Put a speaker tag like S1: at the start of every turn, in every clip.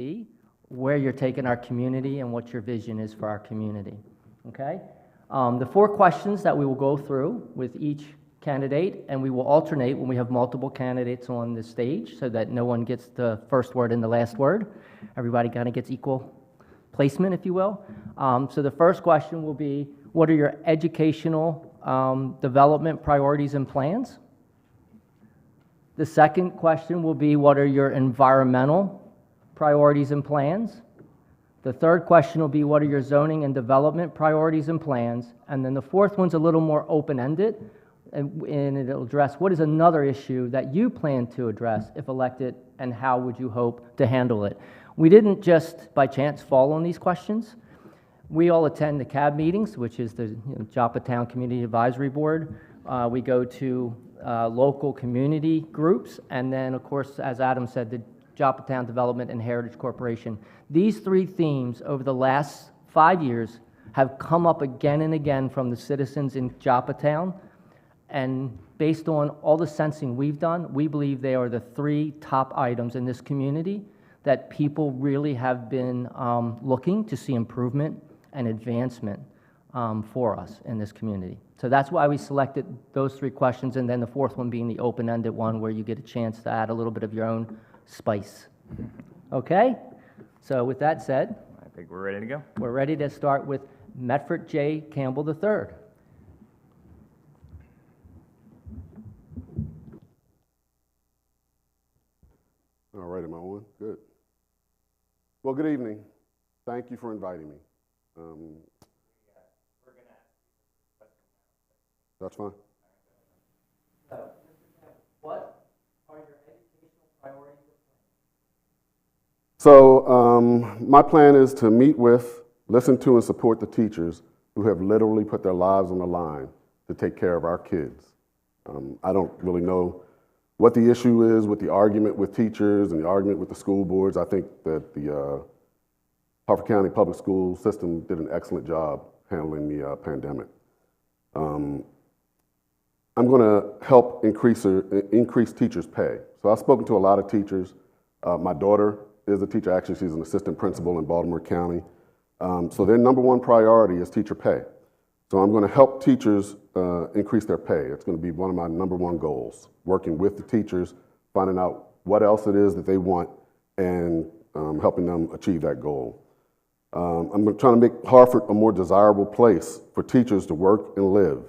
S1: be, where you're taking our community and what your vision is for our community, okay? The 4 questions that we will go through with each candidate, and we will alternate when we have multiple candidates on the stage so that no one gets the first word and the last word. Everybody kind of gets equal placement, if you will. So the first question will be, what are your educational development priorities and plans? The second question will be, what are your environmental priorities and plans? The third question will be, what are your zoning and development priorities and plans? And then the fourth one's a little more open-ended, and it'll address what is another issue that you plan to address if elected, and how would you hope to handle it? We didn't just by chance fall on these questions. We all attend the CAB meetings, which is the Joppa Town Community Advisory Board. We go to local community groups, and then, of course, as Adam said, the Joppa Town Development and Heritage Corporation. These 3 themes over the last 5 years have come up again and again from the citizens in Joppa Town, and based on all the sensing we've done, we believe they are the 3 top items in this community that people really have been looking to see improvement and advancement for us in this community. So that's why we selected those 3 questions, and then the fourth one being the open-ended one where you get a chance to add a little bit of your own spice. Okay? So with that said,
S2: I think we're ready to go.
S1: We're ready to start with Medford J. Campbell III.
S3: All right, am I on? Good. Well, good evening. Thank you for inviting me.
S2: We're going to ask you a question now.
S3: That's fine.
S1: So, Mr. Campbell, what are your educational priorities?
S3: So my plan is to meet with, listen to, and support the teachers who have literally put their lives on the line to take care of our kids. I don't really know what the issue is with the argument with teachers and the argument with the school boards. I think that the Harford County Public School system did an excellent job handling the pandemic. I'm going to help increase teachers' pay. So I've spoken to a lot of teachers. My daughter is a teacher. Actually, she's an assistant principal in Baltimore County. So their number 1 priority is teacher pay. So I'm going to help teachers increase their pay. It's going to be one of my number 1 goals, working with the teachers, finding out what else it is that they want, and helping them achieve that goal. I'm trying to make Harford a more desirable place for teachers to work and live.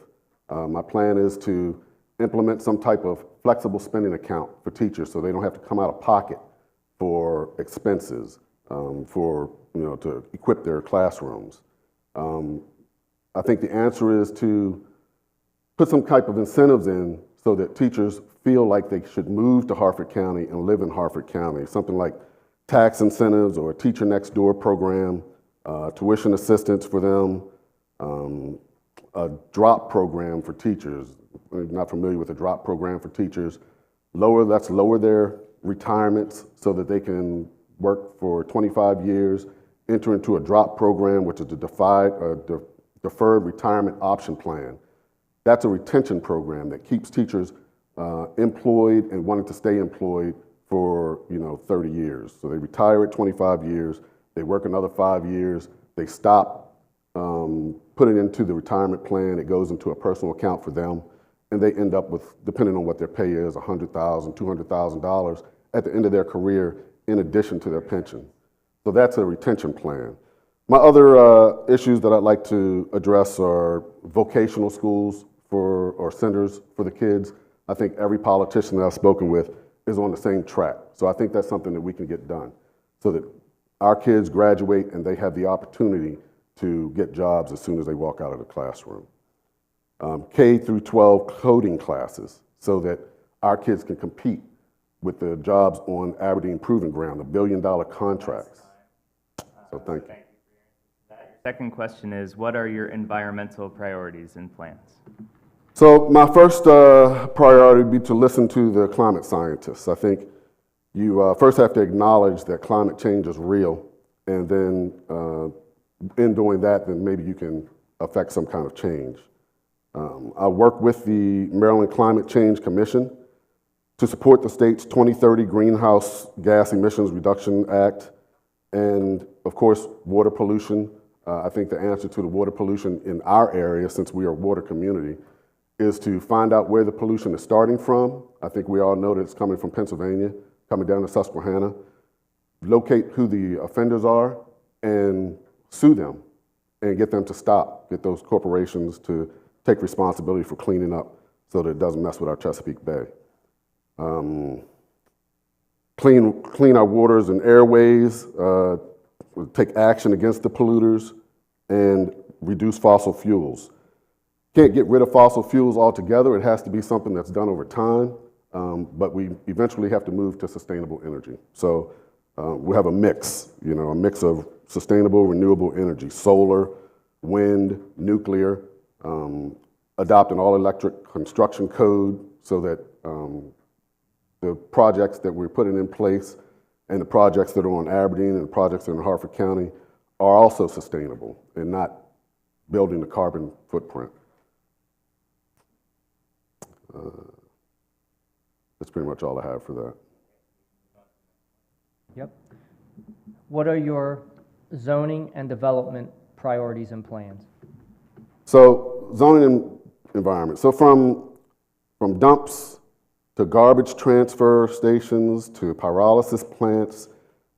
S3: My plan is to implement some type of flexible spending account for teachers so they don't have to come out of pocket for expenses to equip their classrooms. I think the answer is to put some type of incentives in so that teachers feel like they should move to Harford County and live in Harford County. Something like tax incentives or a teacher next door program, tuition assistance for them, a drop program for teachers. If you're not familiar with a drop program for teachers, lower their retirements so that they can work for 25 years, enter into a drop program, which is a deferred retirement option plan. That's a retention program that keeps teachers employed and wanting to stay employed for 30 years. So they retire at 25 years, they work another 5 years, they stop putting into the retirement plan, it goes into a personal account for them, and they end up with, depending on what their pay is, $100,000, $200,000 at the end of their career in addition to their pension. So that's a retention plan. My other issues that I'd like to address are vocational schools or centers for the kids. I think every politician that I've spoken with is on the same track. So I think that's something that we can get done so that our kids graduate and they have the opportunity to get jobs as soon as they walk out of the classroom. K through 12 coding classes so that our kids can compete with the jobs on Aberdeen Proving Ground, the billion-dollar contracts. So thank you.
S2: Second question is, what are your environmental priorities and plans?
S3: So my first priority would be to listen to the climate scientists. I think you first have to acknowledge that climate change is real, and then in doing that, then maybe you can affect some kind of change. I work with the Maryland Climate Change Commission to support the state's 2030 Greenhouse Gas Emissions Reduction Act. And of course, water pollution. I think the answer to the water pollution in our area, since we are a water community, is to find out where the pollution is starting from. I think we all know that it's coming from Pennsylvania, coming down to Susquehanna. Locate who the offenders are and sue them and get them to stop, get those corporations to take responsibility for cleaning up so that it doesn't mess with our Chesapeake Bay. Clean our waters and airways, take action against the polluters, and reduce fossil fuels. Can't get rid of fossil fuels altogether. It has to be something that's done over time, but we eventually have to move to sustainable energy. So we have a mix, a mix of sustainable, renewable energy, solar, wind, nuclear, adopt an all-electric construction code so that the projects that we're putting in place and the projects that are on Aberdeen and the projects that are in Harford County are also sustainable and not building the carbon footprint. That's pretty much all I have for that.
S1: Yep. What are your zoning and development priorities and plans?
S3: So zoning and environment. So from dumps to garbage transfer stations to pyrolysis plants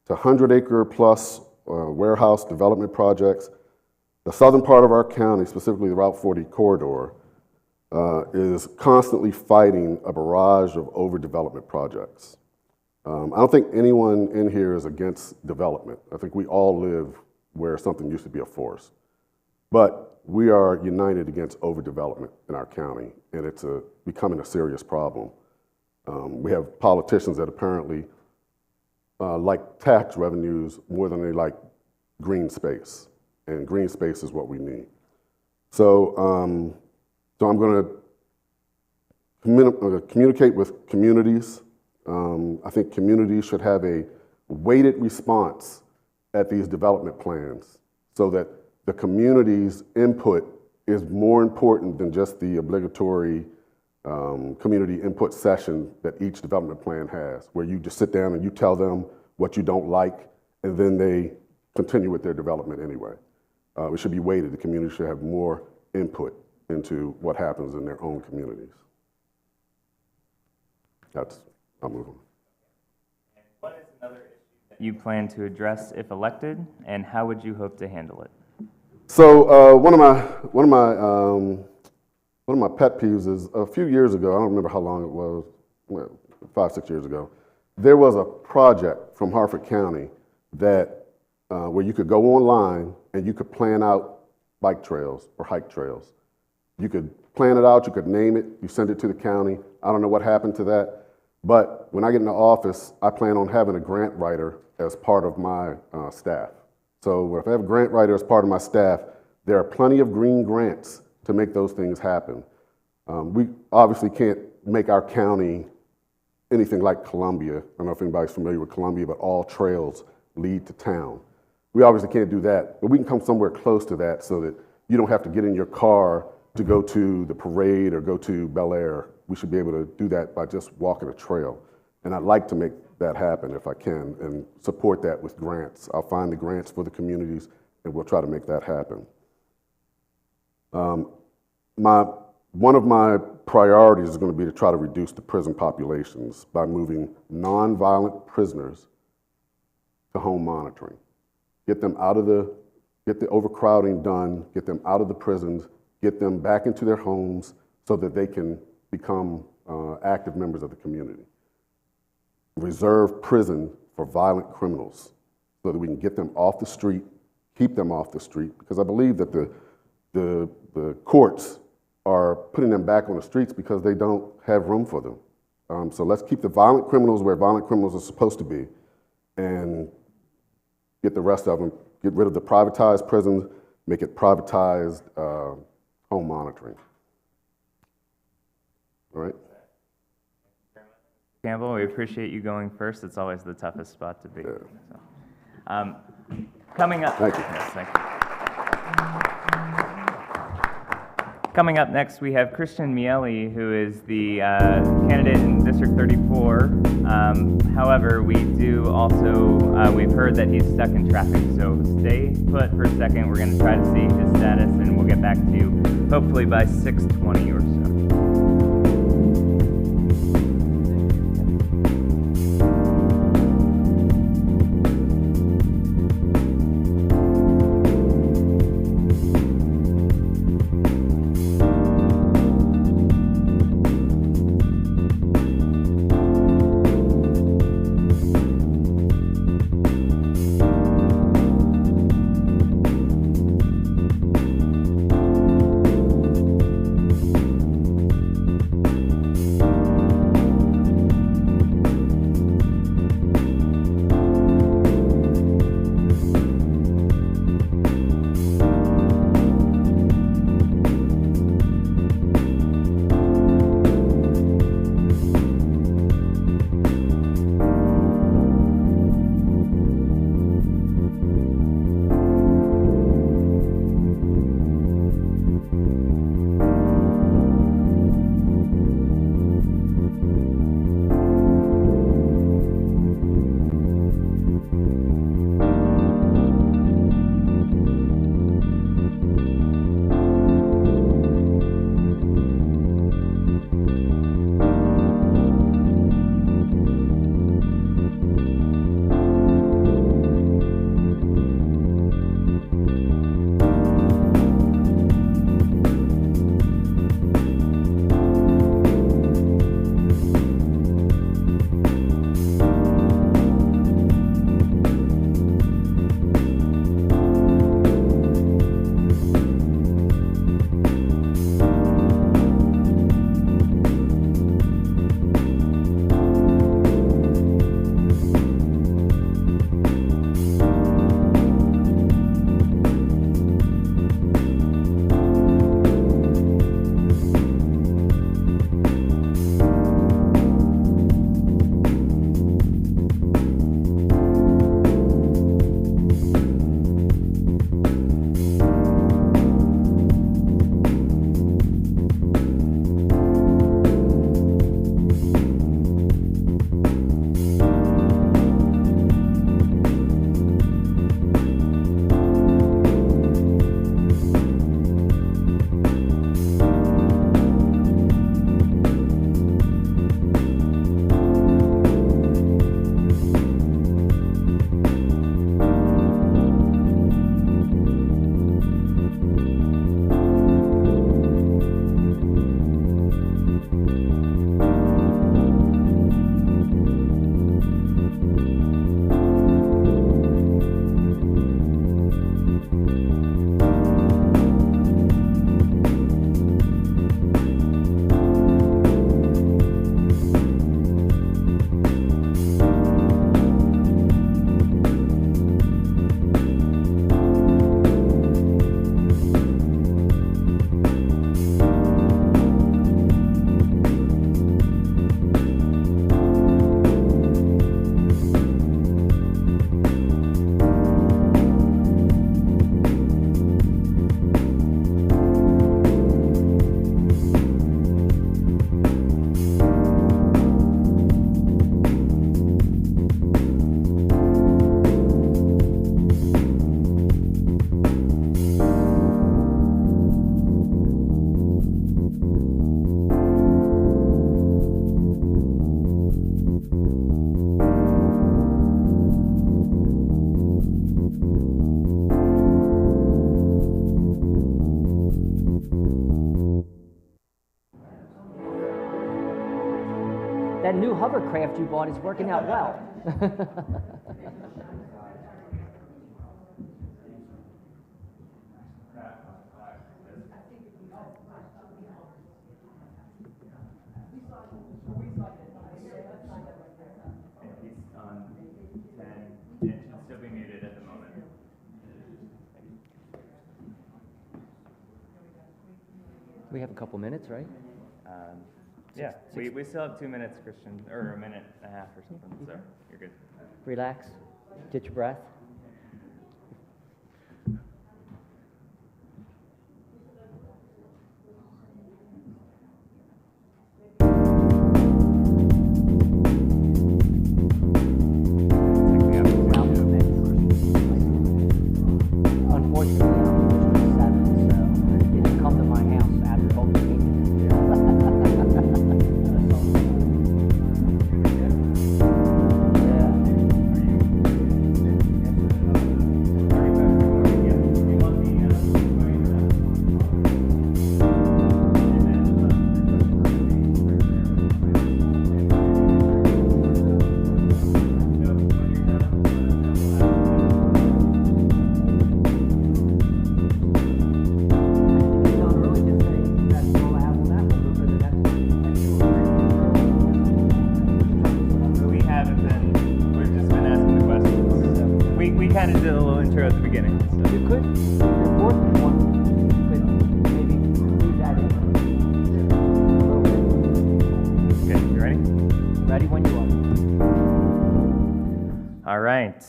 S3: to 100-acre plus warehouse development projects, the southern part of our county, specifically the Route 40 corridor, is constantly fighting a barrage of overdevelopment projects. I don't think anyone in here is against development. I think we all live where something used to be a forest. But we are united against overdevelopment in our county, and it's becoming a serious problem. We have politicians that apparently like tax revenues more than they like green space, and green space is what we need. So, I'm going to communicate with communities. I think communities should have a weighted response at these development plans so that the community's input is more important than just the obligatory community input session that each development plan has, where you just sit down and you tell them what you don't like, and then they continue with their development anyway. It should be weighted. The community should have more input into what happens in their own communities. I'll move on.
S2: And what is another issue that you plan to address if elected, and how would you hope to handle it?
S3: So one of my pet peeves is a few years ago, I don't remember how long it was, 5, 6 years ago, there was a project from Harford County that where you could go online and you could plan out bike trails or hike trails. You could plan it out, you could name it, you send it to the county. I don't know what happened to that, but when I get in the office, I plan on having a grant writer as part of my staff. So if I have a grant writer as part of my staff, there are plenty of green grants to make those things happen. We obviously can't make our county anything like Columbia. I don't know if anybody's familiar with Columbia, but all trails lead to town. We obviously can't do that, but we can come somewhere close to that so that you don't have to get in your car to go to the parade or go to Bel Air. We should be able to do that by just walking a trail. And I'd like to make that happen if I can and support that with grants. I'll find the grants for the communities and we'll try to make that happen. One of my priorities is going to be to try to reduce the prison populations by moving nonviolent prisoners to home monitoring. Get the overcrowding done, get them out of the prisons, get them back into their homes so that they can become active members of the community. Reserve prison for violent criminals so that we can get them off the street, keep them off the street, because I believe that the courts are putting them back on the streets because they don't have room for them. So let's keep the violent criminals where violent criminals are supposed to be and get the rest of them, get rid of the privatized prisons, make it privatized home monitoring. All right?
S2: Campbell, we appreciate you going first. It's always the toughest spot to be.
S3: Yeah.
S2: So, coming up.
S3: Thank you.
S2: Yes, thank you. Coming up next, we have Christian Miele, who is the candidate in District 34 However, we do also, we've heard that he's stuck in traffic, so stay put for a second. We're going to try to see his status, and we'll get back to you hopefully by 6:20 or so.
S1: That new hovercraft you bought is working out well.
S2: He's on 10. It should still be muted at the moment.
S1: We have a couple minutes, right?
S2: Yeah, we still have 2 minutes, Christian, or a minute and a half or something, so you're good.
S1: Relax, get your breath.
S2: to do a little intro at the beginning. So.
S1: You could, if you're fourth one, you could maybe leave that in.
S2: Okay, you ready?
S1: Ready when you are.
S2: All right.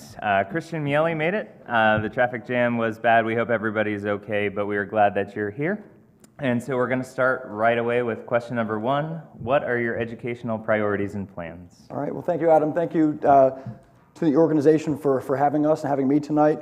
S2: Christian Miele made it. The traffic jam was bad. We hope everybody's okay, but we are glad that you're here. And so we're going to start right away with question number 1. What are your educational priorities and plans?
S4: All right, well, thank you, Adam. Thank you to the organization for having us and having me tonight.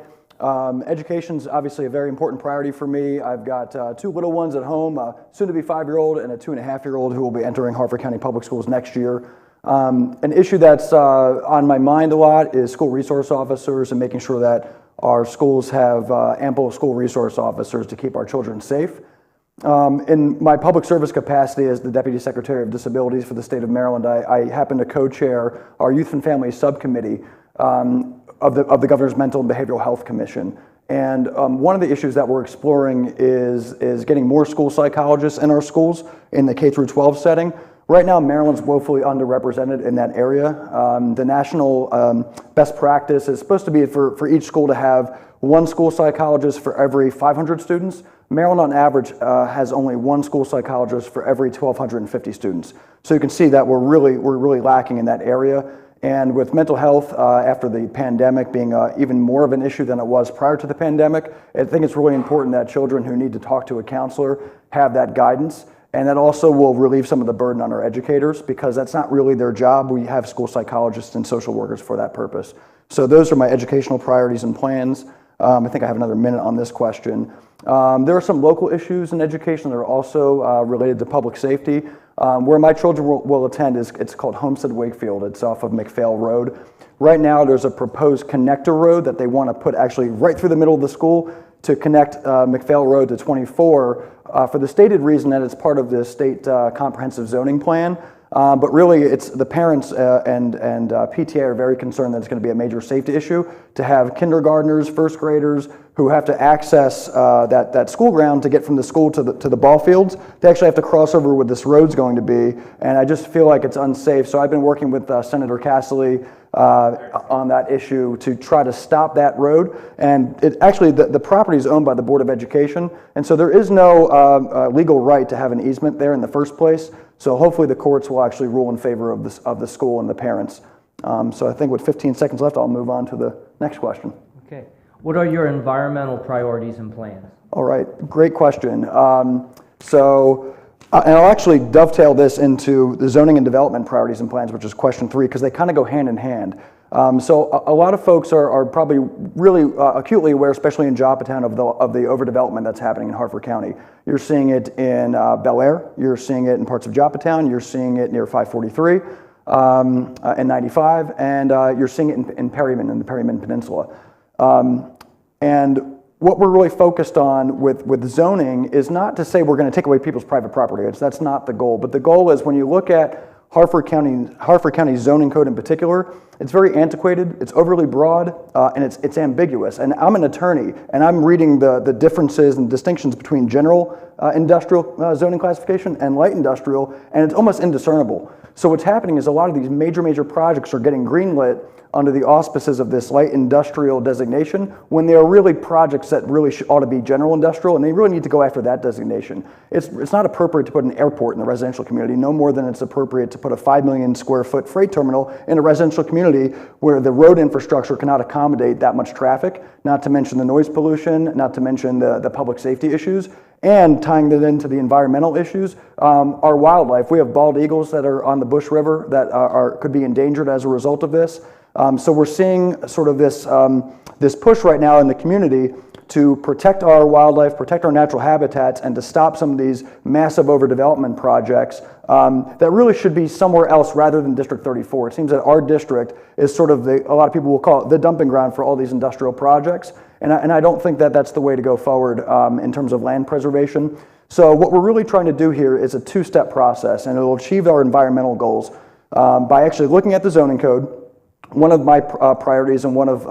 S4: Education's obviously a very important priority for me. I've got 2 little ones at home, soon to be 5-year-old and a 2.5-year-old who will be entering Harford County Public Schools next year. An issue that's on my mind a lot is school resource officers and making sure that our schools have ample school resource officers to keep our children safe. In my public service capacity as the Deputy Secretary of Disabilities for the state of Maryland, I happen to co-chair our Youth and Family Subcommittee of the Governor's Mental and Behavioral Health Commission. And one of the issues that we're exploring is getting more school psychologists in our schools in the K-12 setting. Right now, Maryland's woefully underrepresented in that area. The national best practice is supposed to be for each school to have 1 school psychologist for every 500 students. Maryland, on average, has only 1 school psychologist for every 1,250 students. So you can see that we're really lacking in that area. And with mental health after the pandemic being even more of an issue than it was prior to the pandemic, I think it's really important that children who need to talk to a counselor have that guidance. And that also will relieve some of the burden on our educators because that's not really their job. We have school psychologists and social workers for that purpose. So those are my educational priorities and plans. I think I have another minute on this question. There are some local issues in education that are also related to public safety. Where my children will attend it's called Homestead Wakefield. It's off of McPhail Road. Right now there's a proposed connector road that they want to put actually right through the middle of the school to connect McPhail Road to 24 for the stated reason that it's part of the state comprehensive zoning plan. But really, it's the parents and PTA are very concerned that it's going to be a major safety issue to have kindergartners, first graders who have to access that school ground to get from the school to the ball fields. They actually have to cross over where this road's going to be, and I just feel like it's unsafe. So I've been working with Senator Casserly on that issue to try to stop that road. And the property is owned by the Board of Education, and so there is no legal right to have an easement there in the first place. So hopefully the courts will actually rule in favor of the school and the parents. So I think with 15 seconds left, I'll move on to the next question.
S1: Okay. What are your environmental priorities and plans?
S4: All right, great question. And I'll actually dovetail this into the zoning and development priorities and plans, which is question 3, because they kind of go hand in hand. So a lot of folks are probably really acutely aware, especially in Joppatown, of the overdevelopment that's happening in Harford County. You're seeing it in Bel Air, you're seeing it in parts of Joppatown, you're seeing it near 543 and 95, and you're seeing it in Perryman, in the Perryman Peninsula. And what we're really focused on with zoning is not to say we're going to take away people's private property. That's not the goal. But the goal is when you look at Harford County zoning code in particular, it's very antiquated, it's overly broad, and it's ambiguous. And I'm an attorney, and I'm reading the differences and distinctions between general industrial zoning classification and light industrial, and it's almost indiscernible. So what's happening is a lot of these major projects are getting greenlit under the auspices of this light industrial designation when they are really projects that really ought to be general industrial, and they really need to go after that designation. It's not appropriate to put an airport in the residential community, no more than it's appropriate to put a 5 million square foot freight terminal in a residential community where the road infrastructure cannot accommodate that much traffic, not to mention the noise pollution, not to mention the public safety issues. And tying that into the environmental issues, our wildlife. We have bald eagles that are on the Bush River that could be endangered as a result of this. So we're seeing sort of this push right now in the community to protect our wildlife, protect our natural habitats, and to stop some of these massive overdevelopment projects that really should be somewhere else rather than District 34. It seems that our district is sort of a lot of people will call it the dumping ground for all these industrial projects. And I don't think that that's the way to go forward in terms of land preservation. So what we're really trying to do here is a 2-step process, and it will achieve our environmental goals by actually looking at the zoning code. One of my priorities and one of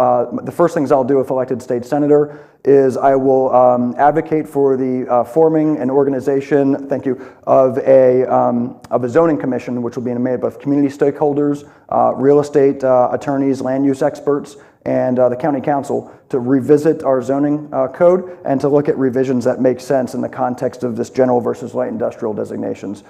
S4: the first things I'll do if elected state senator is I will advocate for the forming an organization, thank you, of a zoning commission, which will be made up of community stakeholders, real estate attorneys, land use experts, and the county council to revisit our zoning code and to look at revisions that make sense in the context of this general versus light industrial designations.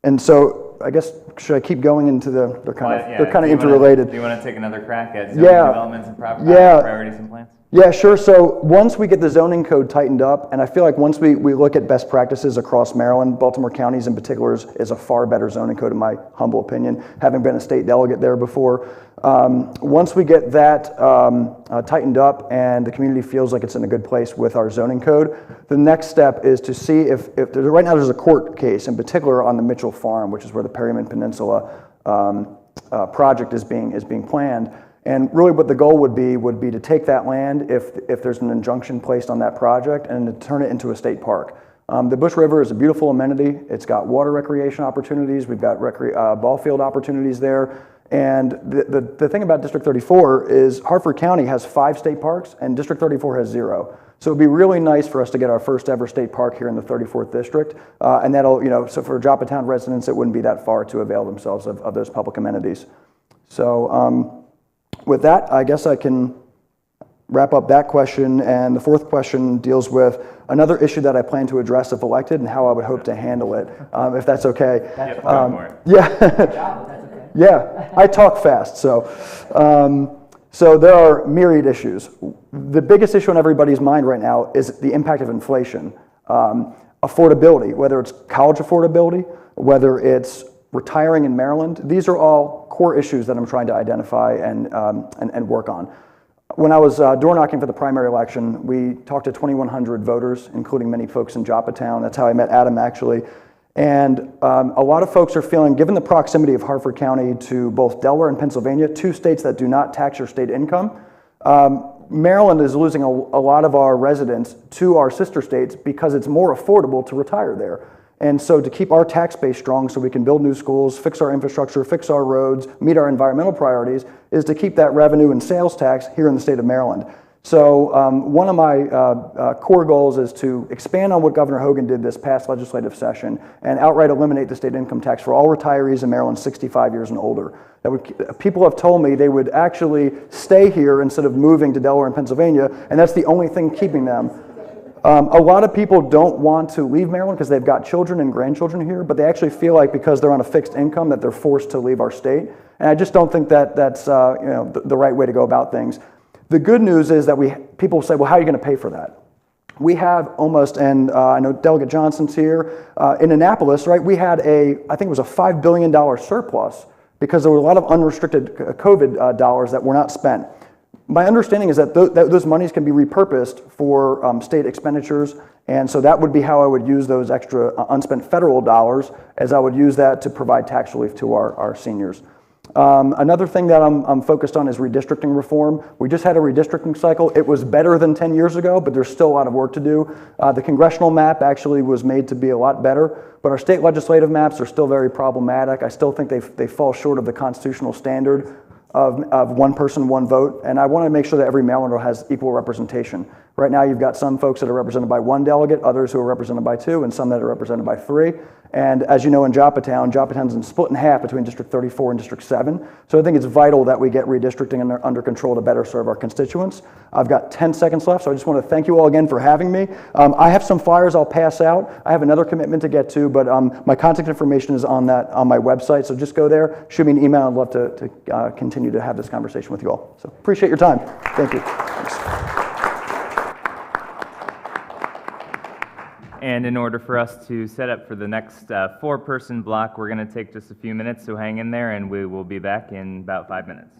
S4: And so I guess, should I keep going into they're kind of interrelated.
S2: Do you want to take another crack at zoning
S4: Yeah.
S2: developments and priorities and plans?
S4: Yeah, sure. So once we get the zoning code tightened up, and I feel like once we look at best practices across Maryland, Baltimore counties in particular is a far better zoning code in my humble opinion, having been a state delegate there before. Once we get that tightened up and the community feels like it's in a good place with our zoning code, the next step is to see if right now there's a court case in particular on the Mitchell Farm, which is where the Perryman Peninsula project is being planned. And really what the goal would be to take that land if there's an injunction placed on that project and to turn it into a state park. The Bush River is a beautiful amenity. It's got water recreation opportunities. We've got ball field opportunities there. And the thing about District 34 is Hartford County has 5 state parks and District 34 has 0. So it'd be really nice for us to get our first ever state park here in the 34th district. And that'll, so for Joppa Town residents, it wouldn't be that far to avail themselves of those public amenities. So, with that, I guess I can wrap up that question, and the fourth question deals with another issue that I plan to address if elected and how I would hope to handle it, if that's okay.
S2: Yep, go for it.
S4: Yeah, yeah, I talk fast, so there are myriad issues. The biggest issue on everybody's mind right now is the impact of inflation. Affordability, whether it's college affordability, whether it's retiring in Maryland, these are all core issues that I'm trying to identify and work on. When I was door knocking for the primary election, we talked to 2,100 voters, including many folks in Joppa Town. That's how I met Adam, actually. And a lot of folks are feeling, given the proximity of Hartford County to both Delaware and Pennsylvania, 2 states that do not tax your state income, Maryland is losing a lot of our residents to our sister states because it's more affordable to retire there. And so to keep our tax base strong so we can build new schools, fix our infrastructure, fix our roads, meet our environmental priorities, is to keep that revenue and sales tax here in the state of Maryland. So one of my core goals is to expand on what Governor Hogan did this past legislative session and outright eliminate the state income tax for all retirees in Maryland 65 years and older. People have told me they would actually stay here instead of moving to Delaware and Pennsylvania, and that's the only thing keeping them. A lot of people don't want to leave Maryland because they've got children and grandchildren here, but they actually feel like because they're on a fixed income that they're forced to leave our state. And I just don't think that that's the right way to go about things. The good news is that people say, well, how are you going to pay for that? We have almost, and I know Delegate Johnson's here, in Annapolis, right? We had I think it was a $5 billion surplus because there were a lot of unrestricted COVID dollars that were not spent. My understanding is that those monies can be repurposed for state expenditures, and so that would be how I would use those extra unspent federal dollars, as I would use that to provide tax relief to our seniors. Another thing that I'm focused on is redistricting reform. We just had a redistricting cycle. It was better than 10 years ago, but there's still a lot of work to do. The congressional map actually was made to be a lot better, but our state legislative maps are still very problematic. I still think they fall short of the constitutional standard of one person, one vote, and I want to make sure that every Marylander has equal representation. Right now you've got some folks that are represented by 1 delegate, others who are represented by 2, and some that are represented by 3. And as you know, in Joppa Town's split in half between District 34 and District 7. So I think it's vital that we get redistricting under control to better serve our constituents. I've got 10 seconds left, so I just want to thank you all again for having me. I have some flyers I'll pass out. I have another commitment to get to, but my contact information is on my website, so just go there, shoot me an email. I'd love to continue to have this conversation with you all. So appreciate your time. Thank you. Thanks.
S2: And in order for us to set up for the next 4-person block, we're going to take just a few minutes, so hang in there, and we will be back in about 5 minutes.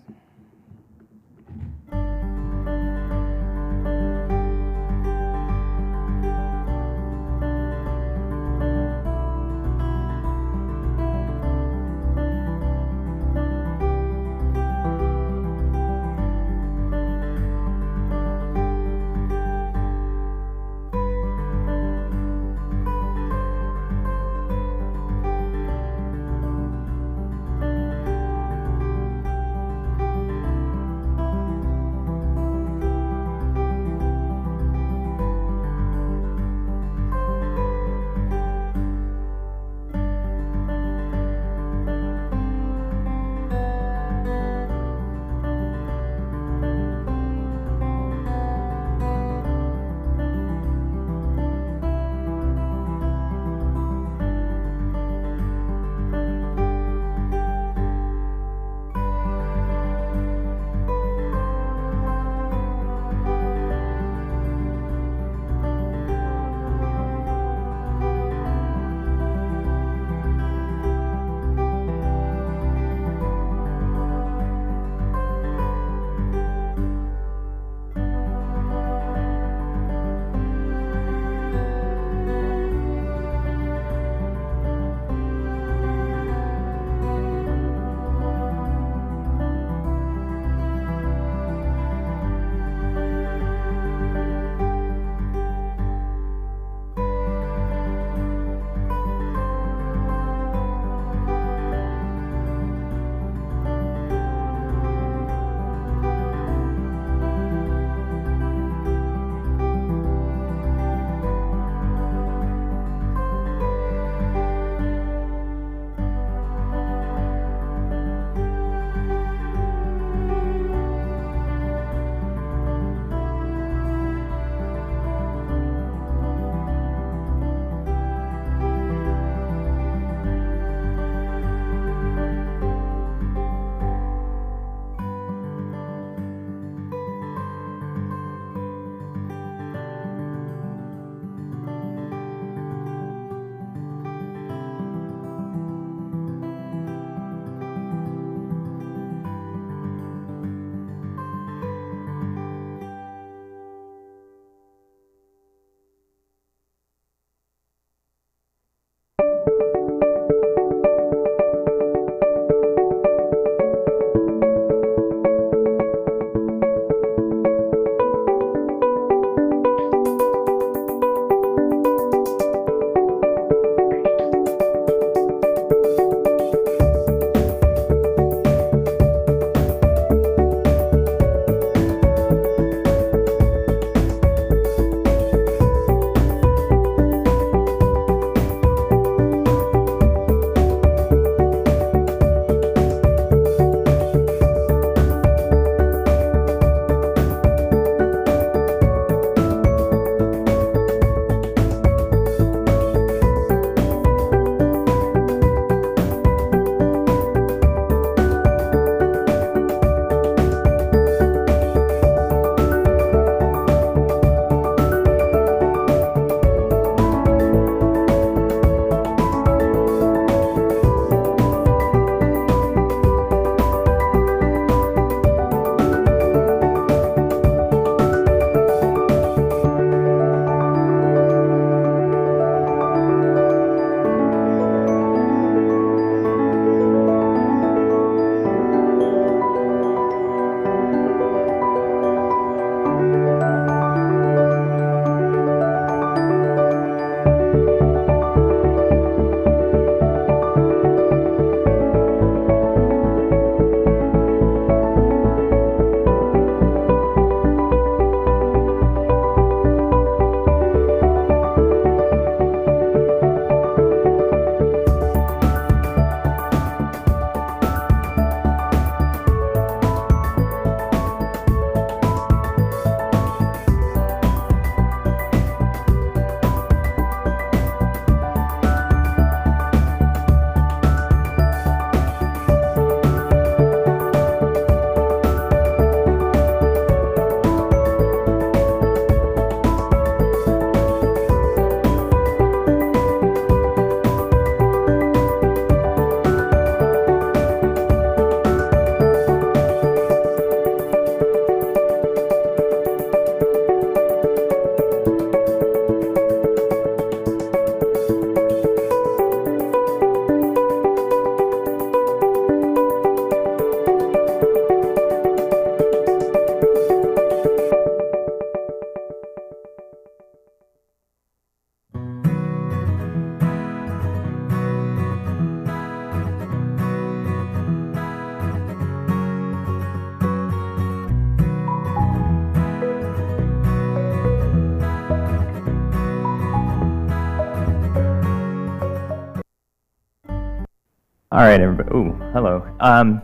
S2: All right, everybody. Ooh, hello.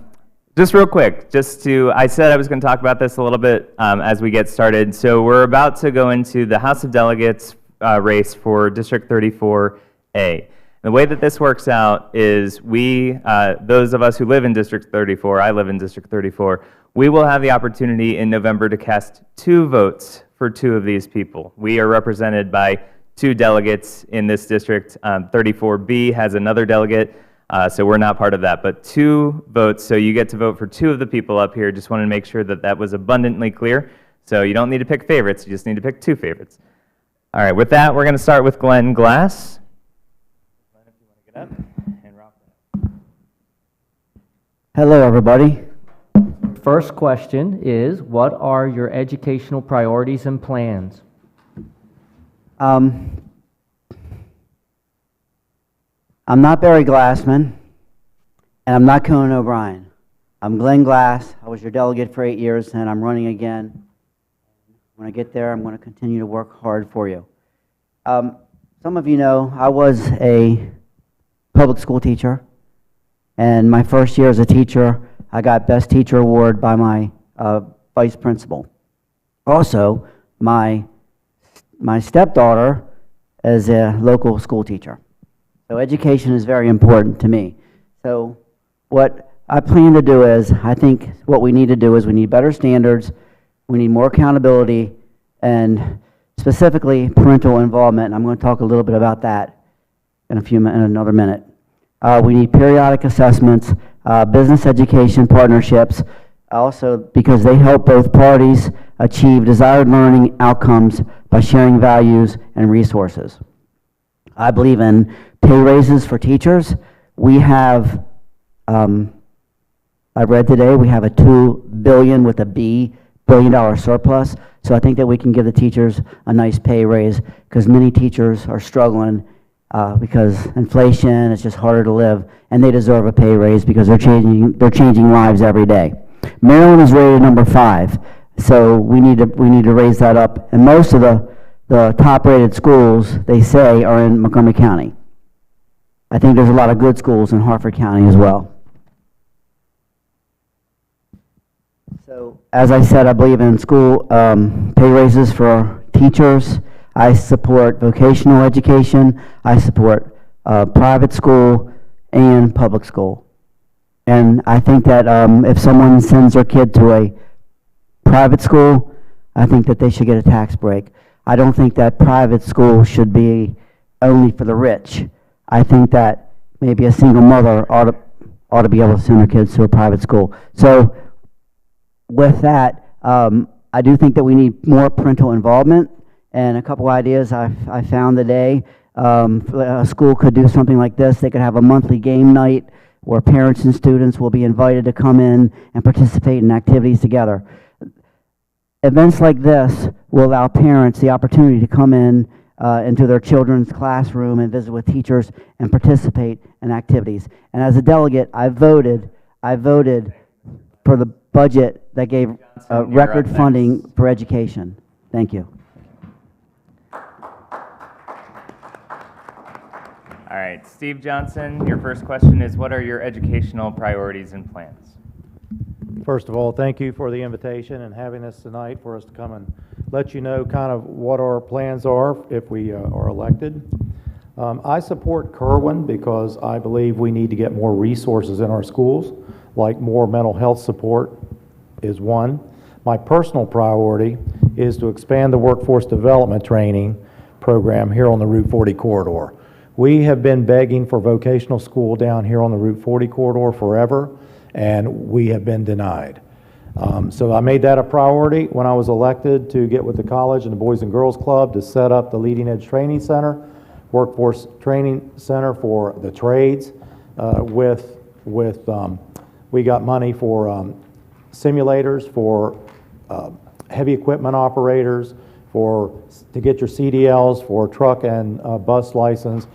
S2: Just real quick, I said I was going to talk about this a little bit as we get started. So we're about to go into the House of Delegates race for District 34A. The way that this works out is those of us who live in District 34, I live in District 34, we will have the opportunity in November to cast 2 votes for 2 of these people. We are represented by 2 delegates in this district. 34B has another delegate, so we're not part of that, but 2 votes, so you get to vote for 2 of the people up here. Just wanted to make sure that that was abundantly clear. So you don't need to pick favorites, you just need to pick 2 favorites. All right, with that, we're going to start with Glenn Glass. Glenn, if you want to get up, and Rob.
S5: Hello, everybody.
S1: First question is, what are your educational priorities and plans?
S5: I'm not Barry Glassman, and I'm not Conan O'Brien. I'm Glenn Glass. I was your delegate for 8 years, and I'm running again. When I get there, I'm going to continue to work hard for you. Some of you know I was a public school teacher, and my first year as a teacher, I got Best Teacher Award by my vice principal. Also, my stepdaughter is a local school teacher. So education is very important to me. So what I plan to do is, I think what we need to do is we need better standards, we need more accountability, and specifically parental involvement. And I'm going to talk a little bit about that in another minute. We need periodic assessments, business education partnerships, also because they help both parties achieve desired learning outcomes by sharing values and resources. I believe in pay raises for teachers. We have, I read today, we have a $2 billion with a B, billion-dollar surplus. So I think that we can give the teachers a nice pay raise because many teachers are struggling because inflation, it's just harder to live, and they deserve a pay raise because they're changing lives every day. Maryland is rated number 5, so we need to raise that up. And most of the top-rated schools, they say, are in Montgomery County. I think there's a lot of good schools in Harford County as well. So, as I said, I believe in school pay raises for teachers. I support vocational education. I support private school and public school. And I think that if someone sends their kid to a private school, I think that they should get a tax break. I don't think that private school should be only for the rich. I think that maybe a single mother ought to be able to send her kids to a private school. So with that, I do think that we need more parental involvement. And a couple ideas I found today. A school could do something like this. They could have a monthly game night where parents and students will be invited to come in and participate in activities together. Events like this will allow parents the opportunity to come in into their children's classroom and visit with teachers and participate in activities. And as a delegate, I voted for the budget that gave record funding for education. Thank you.
S2: All right, Steve Johnson, your first question is, what are your educational priorities and plans?
S6: First of all, thank you for the invitation and having us tonight for us to come and let you know kind of what our plans are if we are elected. I support Kerwin because I believe we need to get more resources in our schools, like more mental health support is one. My personal priority is to expand the workforce development training program here on the Route 40 corridor. We have been begging for vocational school down here on the Route 40 corridor forever, and we have been denied. So I made that a priority when I was elected to get with the college and the Boys and Girls Club to set up the Leading Edge Training Center, Workforce Training Center for the trades. We got money for simulators for heavy equipment operators, to get your CDLs for truck and bus license,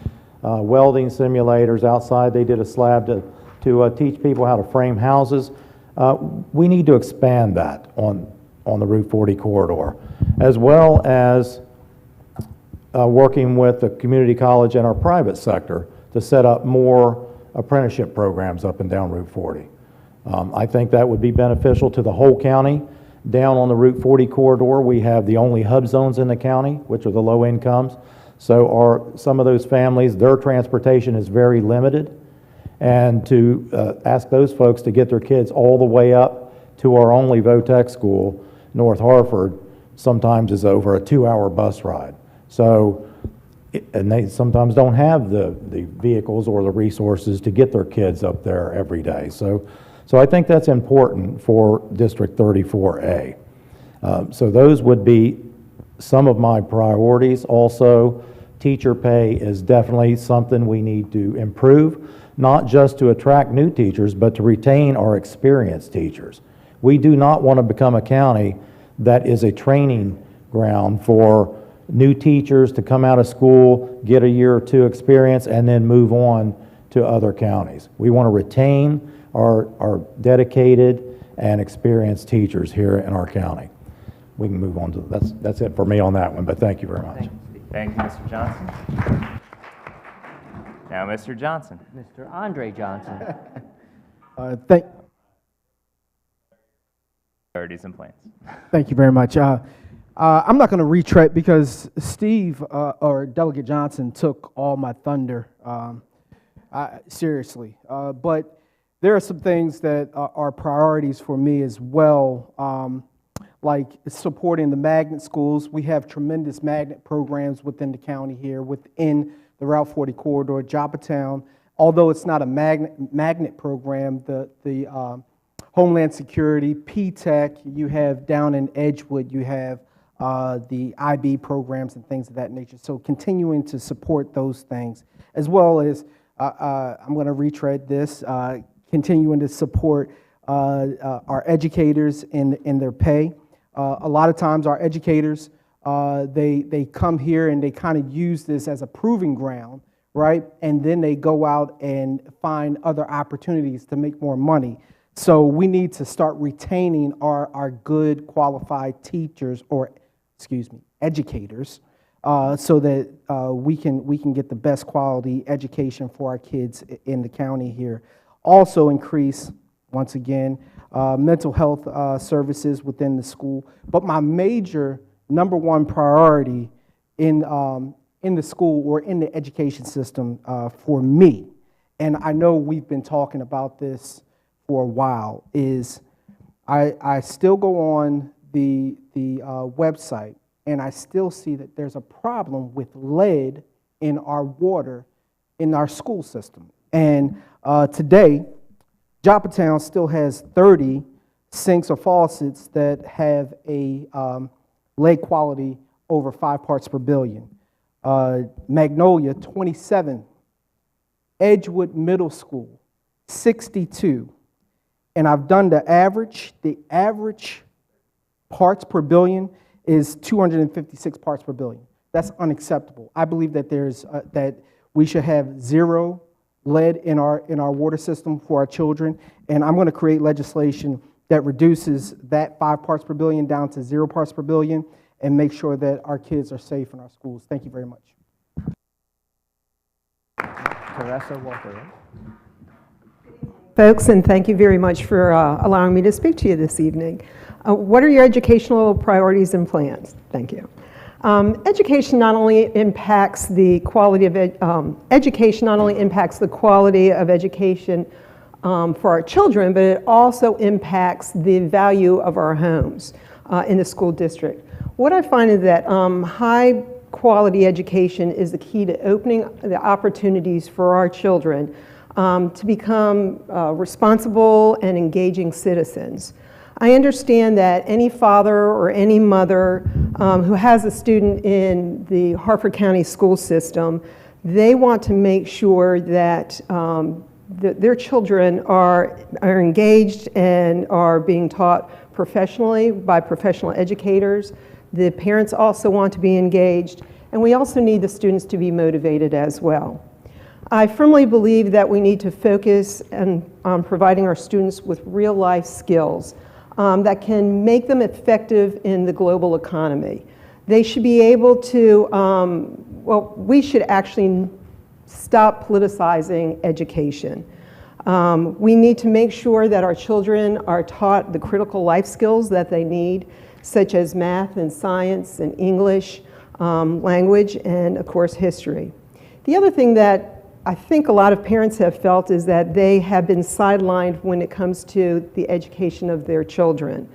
S6: welding simulators outside. They did a slab to teach people how to frame houses. We need to expand that on the Route 40 corridor, as well as working with the community college and our private sector to set up more apprenticeship programs up and down Route 40. I think that would be beneficial to the whole county. Down on the Route 40 corridor, we have the only hub zones in the county, which are the low incomes. So some of those families, their transportation is very limited. And to ask those folks to get their kids all the way up to our only VOTEC school, North Hartford, sometimes is over a 2-hour bus ride. So, and they sometimes don't have the vehicles or the resources to get their kids up there every day. So I think that's important for District 34A. So those would be some of my priorities. Also, teacher pay is definitely something we need to improve, not just to attract new teachers, but to retain our experienced teachers. We do not want to become a county that is a training ground for new teachers to come out of school, get a year or two experience, and then move on to other counties. We want to retain our dedicated and experienced teachers here in our county. We can move on to, that's it for me on that one, but thank you very much.
S2: Thank you, Mr. Johnson. Now, Mr. Johnson.
S1: Mr. Andre Johnson.
S2: Priorities and plans.
S7: Thank you very much. I'm not going to retread because Steve or Delegate Johnson took all my thunder, seriously. But there are some things that are priorities for me as well, like supporting the magnet schools. We have tremendous magnet programs within the county here, within the Route 40 corridor, Joppa Town. Although it's not a magnet program, the Homeland Security, P-TECH, you have down in Edgewood, you have the IB programs and things of that nature. So continuing to support those things, as well as, I'm going to retread this, continuing to support our educators in their pay. A lot of times our educators, they come here and they kind of use this as a proving ground, right? And then they go out and find other opportunities to make more money. So we need to start retaining our good qualified teachers, or excuse me, educators, so that we can get the best quality education for our kids in the county here. Also increase, once again, mental health services within the school. But my major number one priority in the school or in the education system for me, and I know we've been talking about this for a while, is I still go on the website and I still see that there's a problem with lead in our water in our school system. And today, Joppa Town still has 30 sinks or faucets that have a lead quality over 5 parts per billion. Magnolia, 27. Edgewood Middle School, 62. And I've done the average. The average parts per billion is 256 parts per billion. That's unacceptable. I believe that that we should have 0 lead in our water system for our children, and I'm going to create legislation that reduces that 5 parts per billion down to 0 parts per billion and make sure that our kids are safe in our schools. Thank you very much.
S1: Teresa Walker.
S8: Folks, and thank you very much for allowing me to speak to you this evening. What are your educational priorities and plans? Thank you. Education not only impacts the quality of education not only impacts the quality of education for our children, but it also impacts the value of our homes in the school district. What I find is that high quality education is the key to opening the opportunities for our children to become responsible and engaging citizens. I understand that any father or any mother who has a student in the Harford County school system, they want to make sure that their children are engaged and are being taught professionally by professional educators. The parents also want to be engaged, and we also need the students to be motivated as well. I firmly believe that we need to focus on providing our students with real-life skills that can make them effective in the global economy. They should be able to, well, we should actually stop politicizing education. We need to make sure that our children are taught the critical life skills that they need, such as math and science and English, language, and of course history. The other thing that I think a lot of parents have felt is that they have been sidelined when it comes to the education of their children.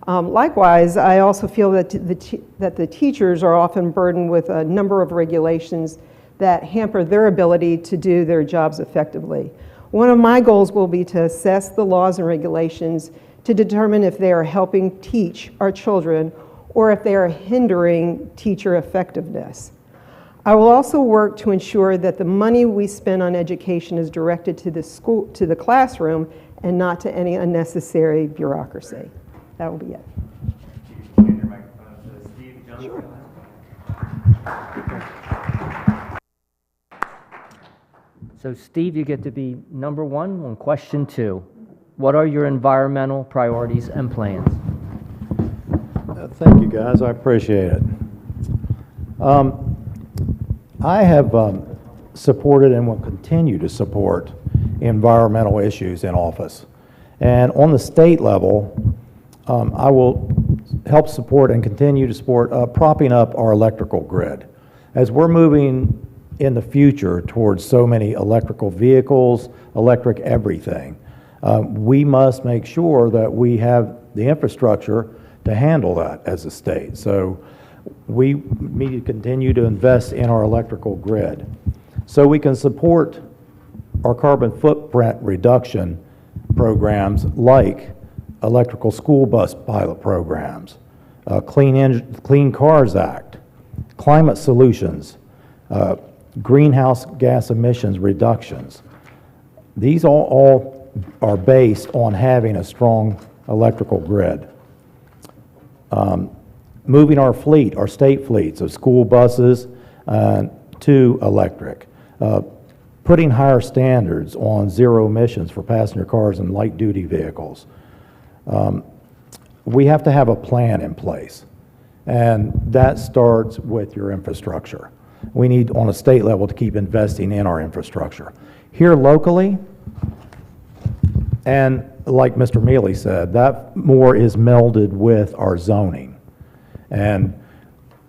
S8: Likewise, I also feel that the teachers are often burdened with a number of regulations that hamper their ability to do their jobs effectively. One of my goals will be to assess the laws and regulations to determine if they are helping teach our children or if they are hindering teacher effectiveness. I will also work to ensure that the money we spend on education is directed to the classroom and not to any unnecessary bureaucracy. That will be it.
S2: Hand your microphone to Steve Johnson.
S8: Sure.
S1: So Steve, you get to be number one on question 2. What are your environmental priorities and plans?
S6: Thank you, guys. I appreciate it. I have supported and will continue to support environmental issues in office. And on the state level, I will help support and continue to support propping up our electrical grid. As we're moving in the future towards so many electrical vehicles, electric everything, we must make sure that we have the infrastructure to handle that as a state. So we need to continue to invest in our electrical grid so we can support our carbon footprint reduction programs like electrical school bus pilot programs, Clean Cars Act, climate solutions, greenhouse gas emissions reductions. These all are based on having a strong electrical grid. Moving our fleet, our state fleets of school buses to electric. Putting higher standards on zero emissions for passenger cars and light duty vehicles. We have to have a plan in place, and that starts with your infrastructure. We need, on a state level, to keep investing in our infrastructure. Here locally, and like Mr. Mealy said, that more is melded with our zoning. And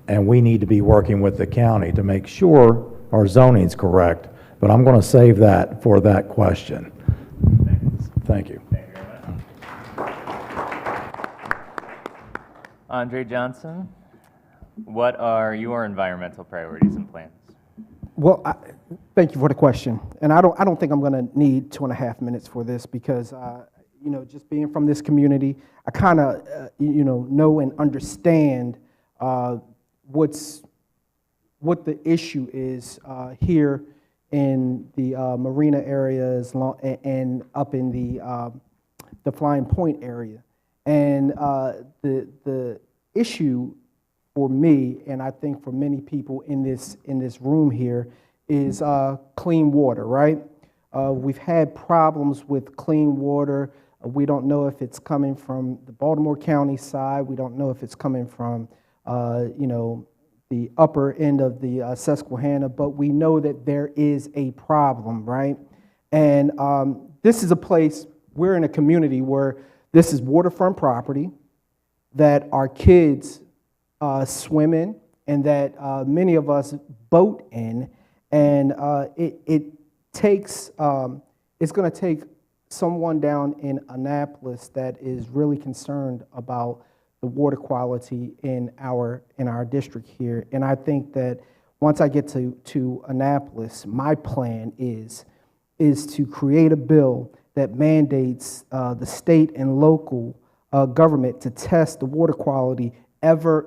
S6: we need to be working with the county to make sure our zoning's correct, but I'm going to save that for that question. Thank you.
S2: Thank you very much. Andre Johnson, what are your environmental priorities and plans?
S7: Well, thank you for the question. And I don't think I'm going to need 2.5 minutes for this because, just being from this community, I kind of, know and understand what the issue is here in the marina areas and up in the Flying Point area. And the issue for me, and I think for many people in this room here, is clean water, right? We've had problems with clean water. We don't know if it's coming from the Baltimore County side. We don't know if it's coming from, the upper end of the Susquehanna, but we know that there is a problem, right? And this is a place, we're in a community where this is waterfront property that our kids swim in and that many of us boat in. And it's going to take someone down in Annapolis that is really concerned about the water quality in our district here. And I think that once I get to Annapolis, my plan is to create a bill that mandates the state and local government to test the water quality every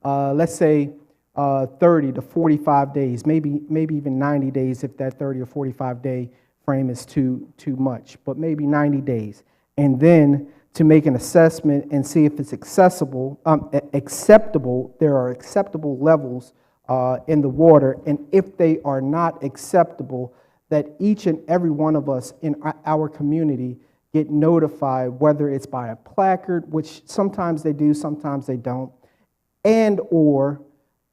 S7: let's say 30 to 45 days, maybe even 90 days if that 30 or 45 day frame is too much, but maybe 90 days. And then to make an assessment and see if it's acceptable, there are acceptable levels in the water, and if they are not acceptable, that each and every one of us in our community get notified, whether it's by a placard, which sometimes they do, sometimes they don't, and or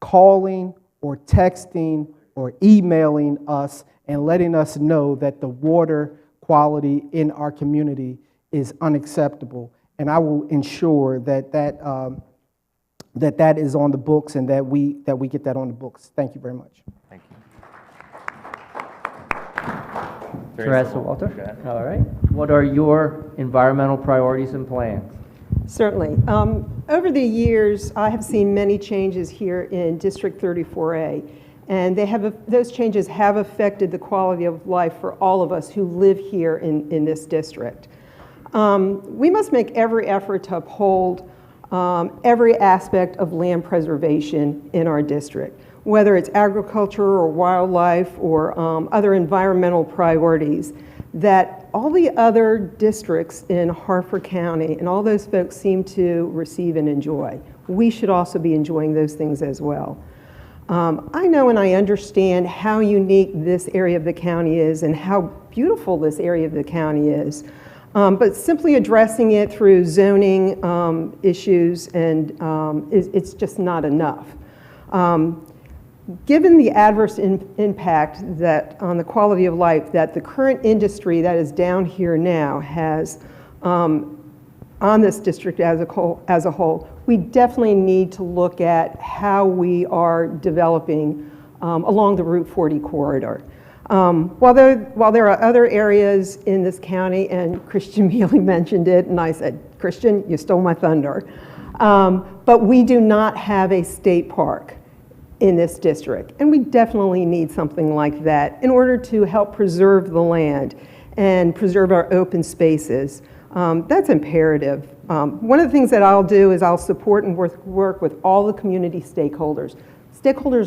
S7: calling or texting or emailing us and letting us know that the water quality in our community is unacceptable. And I will ensure that that is on the books and that we get that on the books. Thank you very much.
S2: Thank you.
S1: Teresa Walter? All right. What are your environmental priorities and plans?
S8: Certainly. Over the years, I have seen many changes here in District 34A, and those changes have affected the quality of life for all of us who live here in this district. We must make every effort to uphold every aspect of land preservation in our district, whether it's agriculture or wildlife or other environmental priorities that all the other districts in Harford County and all those folks seem to receive and enjoy. We should also be enjoying those things as well. I know and I understand how unique this area of the county is and how beautiful this area of the county is. But simply addressing it through zoning issues and it's just not enough. Given the adverse impact that on the quality of life that the current industry that is down here now has on this district as a whole, we definitely need to look at how we are developing along the Route 40 corridor. While there are other areas in this county, and Christian Mealy mentioned it, and I said, Christian, you stole my thunder, but we do not have a state park in this district, and we definitely need something like that in order to help preserve the land and preserve our open spaces. That's imperative. One of the things that I'll do is I'll support and work with all the community stakeholders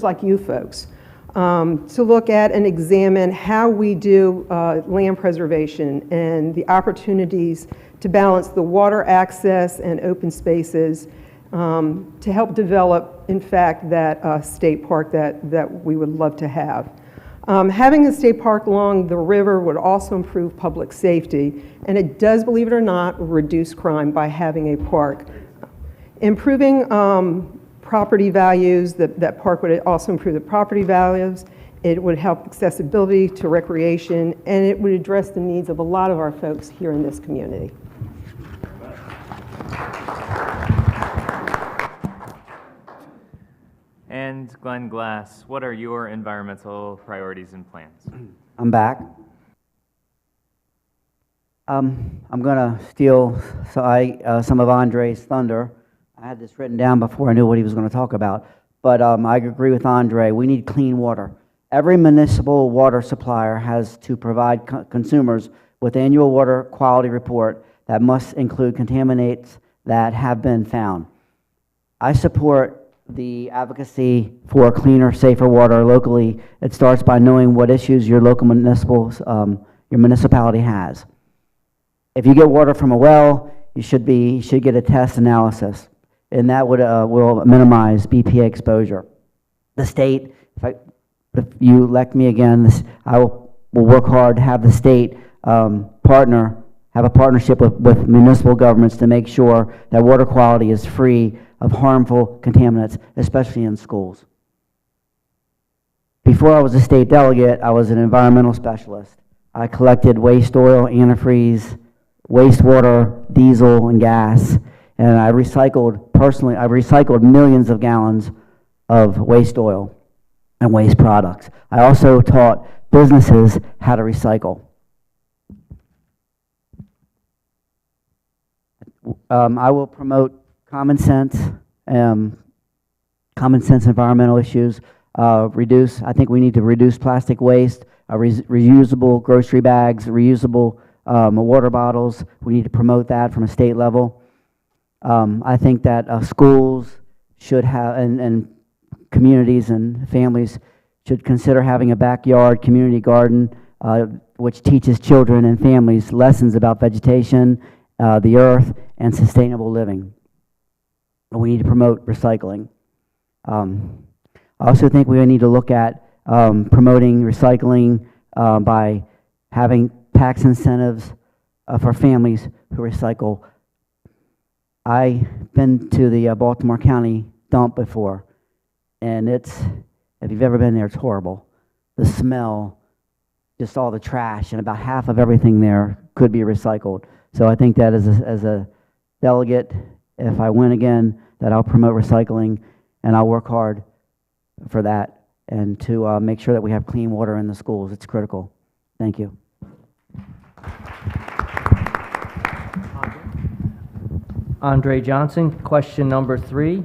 S8: like you folks, to look at and examine how we do land preservation and the opportunities to balance the water access and open spaces to help develop, in fact, that state park that we would love to have. Having a state park along the river would also improve public safety, and it does, believe it or not, reduce crime by having a park. Improving property values, that park would also improve the property values. It would help accessibility to recreation, and it would address the needs of a lot of our folks here in this community.
S2: And Glenn Glass, what are your environmental priorities and plans?
S5: I'm back. I'm going to steal some of Andre's thunder. I had this written down before I knew what he was going to talk about. But I agree with Andre. We need clean water. Every municipal water supplier has to provide consumers with annual water quality report that must include contaminants that have been found. I support the advocacy for cleaner, safer water locally. It starts by knowing what issues your local municipality has. If you get water from a well, you should get a test analysis, and that will minimize BPA exposure. The state, if you elect me again, I will work hard to have the state have a partnership with municipal governments to make sure that water quality is free of harmful contaminants, especially in schools. Before I was a state delegate, I was an environmental specialist. I collected waste oil, antifreeze, wastewater, diesel, and gas, and I recycled millions of gallons of waste oil and waste products. I also taught businesses how to recycle. I will promote common sense environmental issues. I think we need to reduce plastic waste, reusable grocery bags, reusable water bottles. We need to promote that from a state level. I think that schools should have, and communities and families should consider having a backyard community garden which teaches children and families lessons about vegetation, the earth, and sustainable living. We need to promote recycling. I also think we need to look at promoting recycling by having tax incentives for families who recycle. I've been to the Baltimore County dump before, and if you've ever been there, it's horrible. the smell, just all the trash, and about half of everything there could be recycled. So I think that as a delegate, if I win again, that I'll promote recycling, and I'll work hard for that, and to make sure that we have clean water in the schools. It's critical. Thank you.
S1: Andre Johnson, question number 3.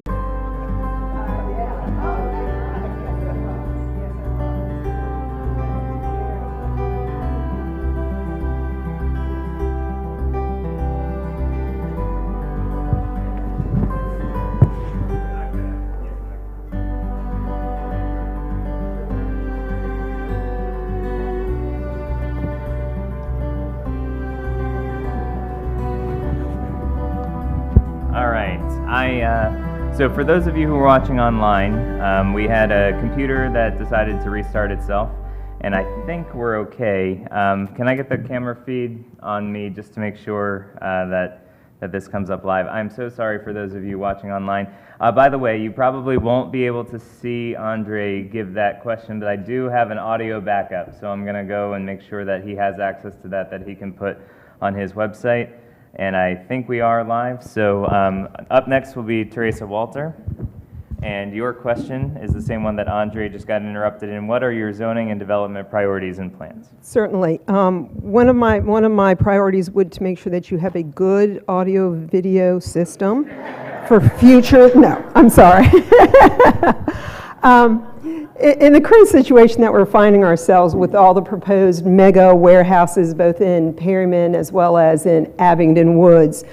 S2: So for those of you who are watching online, we had a computer that decided to restart itself, and I think we're okay. Can I get the camera feed on me just to make sure that this comes up live? I'm so sorry for those of you watching online. By the way, you probably won't be able to see Andre give that question, but I do have an audio backup, so I'm going to go and make sure that he has access to that he can put on his website. And I think we are live. So up next will be Teresa Walter. And your question is the same one that Andre just got interrupted in. What are your zoning and development priorities and plans?
S8: Certainly. One of my priorities would to make sure that you have a good audio video system for future. No, I'm sorry. In the current situation that we're finding ourselves with all the proposed mega warehouses, both in Perryman as well as in Abingdon Woods,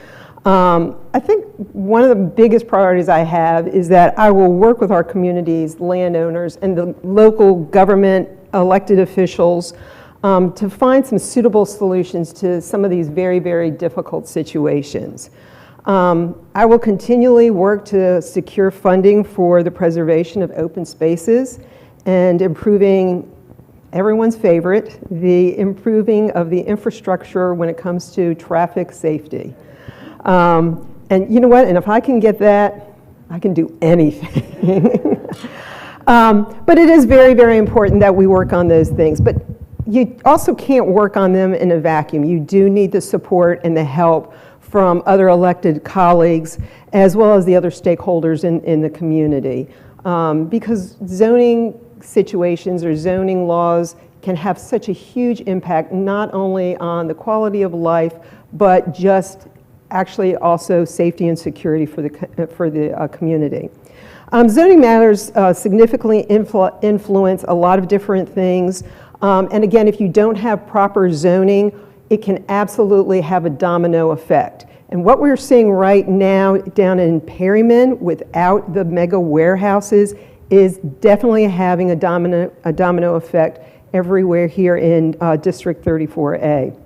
S8: I think one of the biggest priorities I have is that I will work with our communities, landowners, and the local government elected officials to find some suitable solutions to some of these very, very difficult situations. I will continually work to secure funding for the preservation of open spaces and improving everyone's favorite, the improving of the infrastructure when it comes to traffic safety. And you know what? And if I can get that, I can do anything. But it is very, very important that we work on those things. But you also can't work on them in a vacuum. You do need the support and the help from other elected colleagues, as well as the other stakeholders in the community. Because zoning situations or zoning laws can have such a huge impact, not only on the quality of life, but just actually also safety and security for the community. Zoning matters significantly influence a lot of different things. And again, if you don't have proper zoning, it can absolutely have a domino effect. And what we're seeing right now down in Perryman without the mega warehouses is definitely having a domino effect everywhere here in District 34A.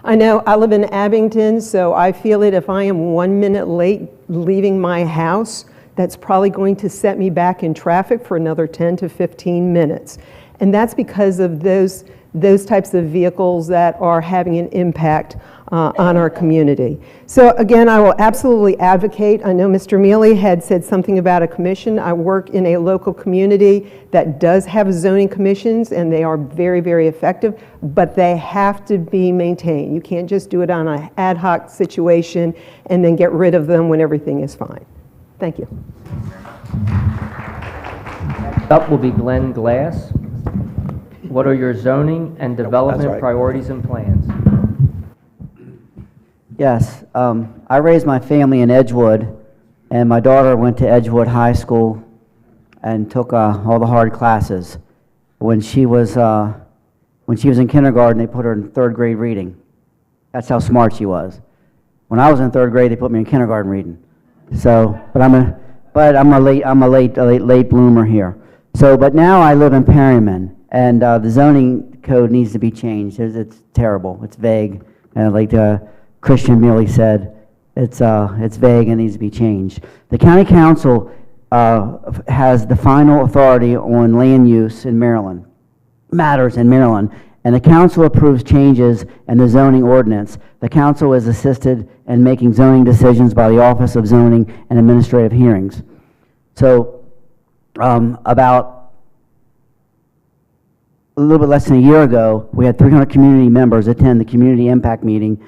S8: I know I live in Abington, so I feel it if I am 1 minute late leaving my house, that's probably going to set me back in traffic for another 10 to 15 minutes. And that's because of those types of vehicles that are having an impact on our community. So again, I will absolutely advocate. I know Mr. Mealy had said something about a commission. I work in a local community that does have zoning commissions, and they are very, very effective, but they have to be maintained. You can't just do it on an ad hoc situation and then get rid of them when everything is fine. Thank you.
S1: Up will be Glenn Glass. What are your zoning and development priorities and plans?
S5: Yes, I raised my family in Edgewood, and my daughter went to Edgewood High School and took all the hard classes. When she was in kindergarten, they put her in third grade reading. That's how smart she was. When I was in third grade, they put me in kindergarten reading. So, but I'm a late bloomer here. So, but now I live in Perryman, and the zoning code needs to be changed. It's terrible. It's vague, and like Christian Mealy said, it's vague and needs to be changed. The county council has the final authority on land use in Maryland, matters in Maryland, and the council approves changes in the zoning ordinance. The council is assisted in making zoning decisions by the Office of Zoning and Administrative Hearings. So about a little bit less than a year ago, we had 300 community members attend the community impact meeting,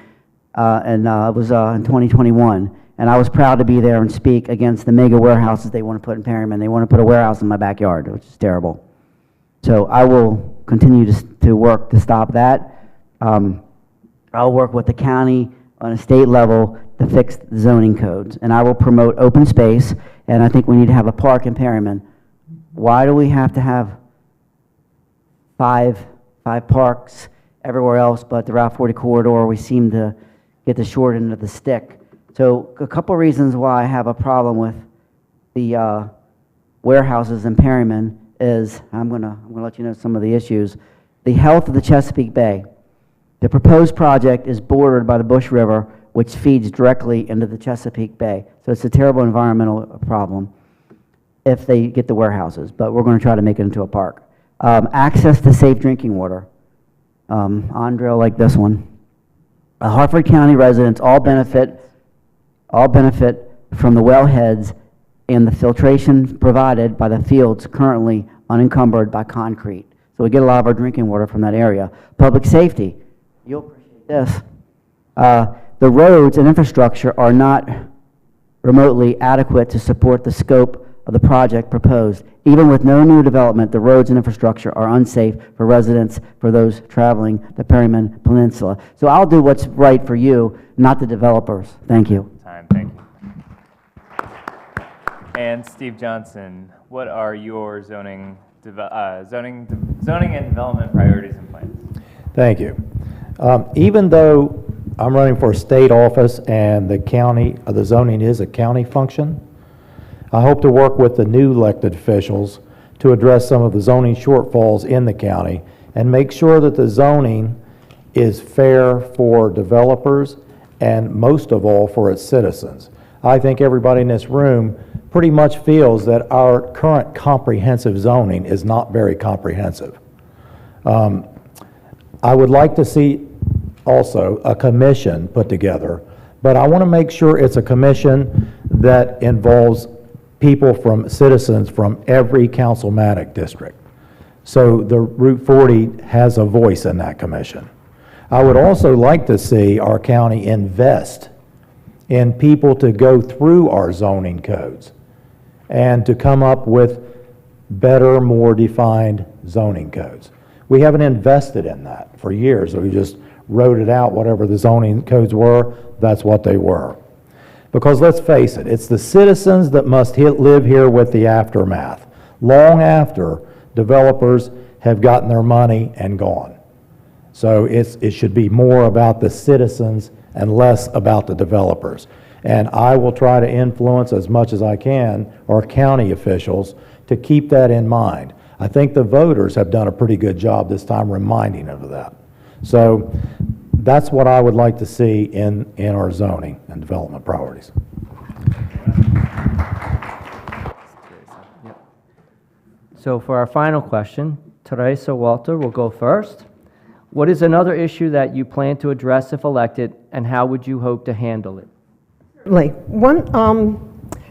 S5: and it was in 2021. And I was proud to be there and speak against the mega warehouses they want to put in Perryman. They want to put a warehouse in my backyard, which is terrible. So I will continue to work to stop that. I'll work with the county on a state level to fix the zoning codes. And I will promote open space, and I think we need to have a park in Perryman. Why do we have to have five parks everywhere else but the Route 40 corridor? We seem to get the short end of the stick. So a couple reasons why I have a problem with the warehouses in Perryman is, I'm gonna let you know some of the issues. The health of the Chesapeake Bay. The proposed project is bordered by the Bush River, which feeds directly into the Chesapeake Bay. So it's a terrible environmental problem if they get the warehouses, but we're going to try to make it into a park. Access to safe drinking water. Andre will like this one. Harford County residents all benefit from the wellheads and the filtration provided by the fields currently unencumbered by concrete. So we get a lot of our drinking water from that area. Public safety. You'll appreciate this. The roads and infrastructure are not remotely adequate to support the scope of the project proposed. Even with no new development, the roads and infrastructure are unsafe for residents, for those traveling the Perryman Peninsula. So I'll do what's right for you, not the developers. Thank you.
S2: Thank you. And Steve Johnson, what are your zoning and development priorities and plans?
S6: Thank you. Even though I'm running for a state office and the county, the zoning is a county function, I hope to work with the new elected officials to address some of the zoning shortfalls in the county and make sure that the zoning is fair for developers and most of all for its citizens. I think everybody in this room pretty much feels that our current comprehensive zoning is not very comprehensive. I would like to see also a commission put together, but I want to make sure it's a commission that involves people from citizens from every councilmatic district. So the Route 40 has a voice in that commission. I would also like to see our county invest in people to go through our zoning codes and to come up with better, more defined zoning codes. We haven't invested in that for years. We just wrote it out, whatever the zoning codes were, that's what they were. Because let's face it, it's the citizens that must live here with the aftermath, long after developers have gotten their money and gone. So it should be more about the citizens and less about the developers. And I will try to influence as much as I can our county officials to keep that in mind. I think the voters have done a pretty good job this time reminding them of that. So that's what I would like to see in our zoning and development priorities.
S1: So for our final question, Teresa Walter will go first. What is another issue that you plan to address if elected, and how would you hope to handle it?
S8: Certainly.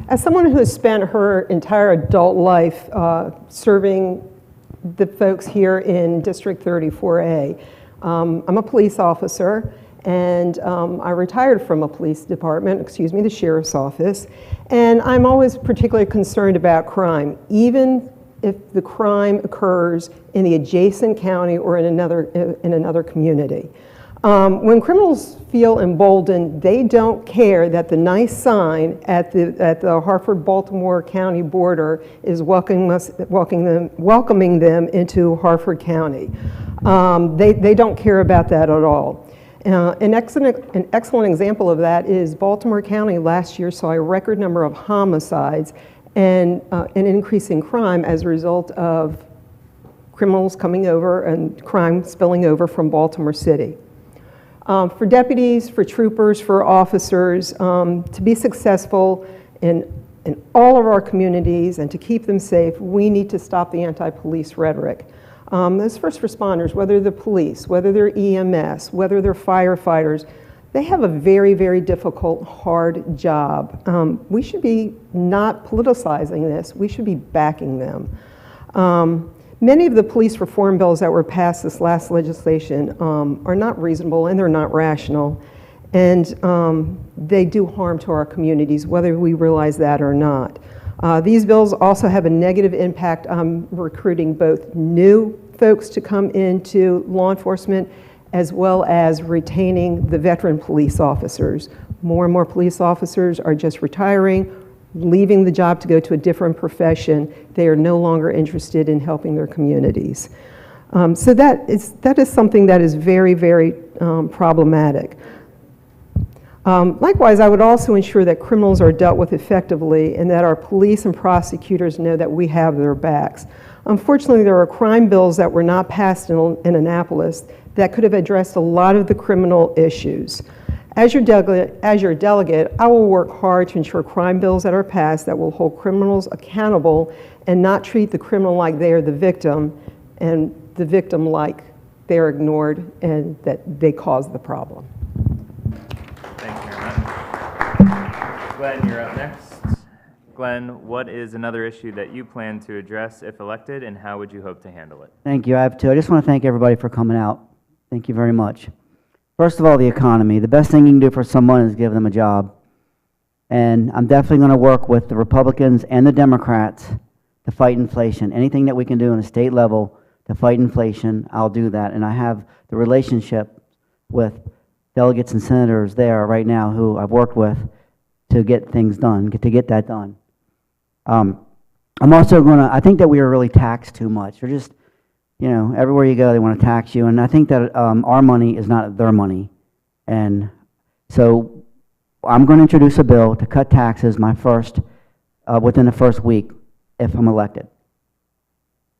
S8: As someone who has spent her entire adult life serving the folks here in District 34A, I'm a police officer, and I retired from a police department, the sheriff's office, and I'm always particularly concerned about crime, even if the crime occurs in the adjacent county or in another community. When criminals feel emboldened, they don't care that the nice sign at the Hartford-Baltimore County border is welcoming them into Hartford County. They don't care about that at all. An excellent example of that is Baltimore County last year saw a record number of homicides and an increase in crime as a result of criminals coming over and crime spilling over from Baltimore City. For deputies, for troopers, for officers, to be successful in all of our communities and to keep them safe, we need to stop the anti-police rhetoric. As first responders, whether they're police, whether they're EMS, whether they're firefighters, they have a very, very difficult, hard job. We should be not politicizing this. We should be backing them. Many of the police reform bills that were passed this last legislation are not reasonable and they're not rational, and they do harm to our communities, whether we realize that or not. These bills also have a negative impact on recruiting both new folks to come into law enforcement as well as retaining the veteran police officers. More and more police officers are just retiring, leaving the job to go to a different profession. They are no longer interested in helping their communities. So that is something that is very, very problematic. Likewise, I would also ensure that criminals are dealt with effectively and that our police and prosecutors know that we have their backs. Unfortunately, there are crime bills that were not passed in Annapolis that could have addressed a lot of the criminal issues. As your delegate, I will work hard to ensure crime bills that are passed that will hold criminals accountable and not treat the criminal like they are the victim and the victim like they're ignored and that they caused the problem.
S2: Thank you very much. Glenn, you're up next. Glenn, what is another issue that you plan to address if elected, and how would you hope to handle it?
S5: Thank you. I have two. I just want to thank everybody for coming out. Thank you very much. First of all, the economy. The best thing you can do for someone is give them a job. And I'm definitely going to work with the Republicans and the Democrats to fight inflation. Anything that we can do on a state level to fight inflation, I'll do that. And I have the relationship with delegates and senators there right now who I've worked with to get things done, to get that done. I'm also going to, I think that we are really taxed too much. We're just, you know, everywhere you go, they want to tax you. And I think that our money is not their money. And so I'm going to introduce a bill to cut taxes within the first week if I'm elected,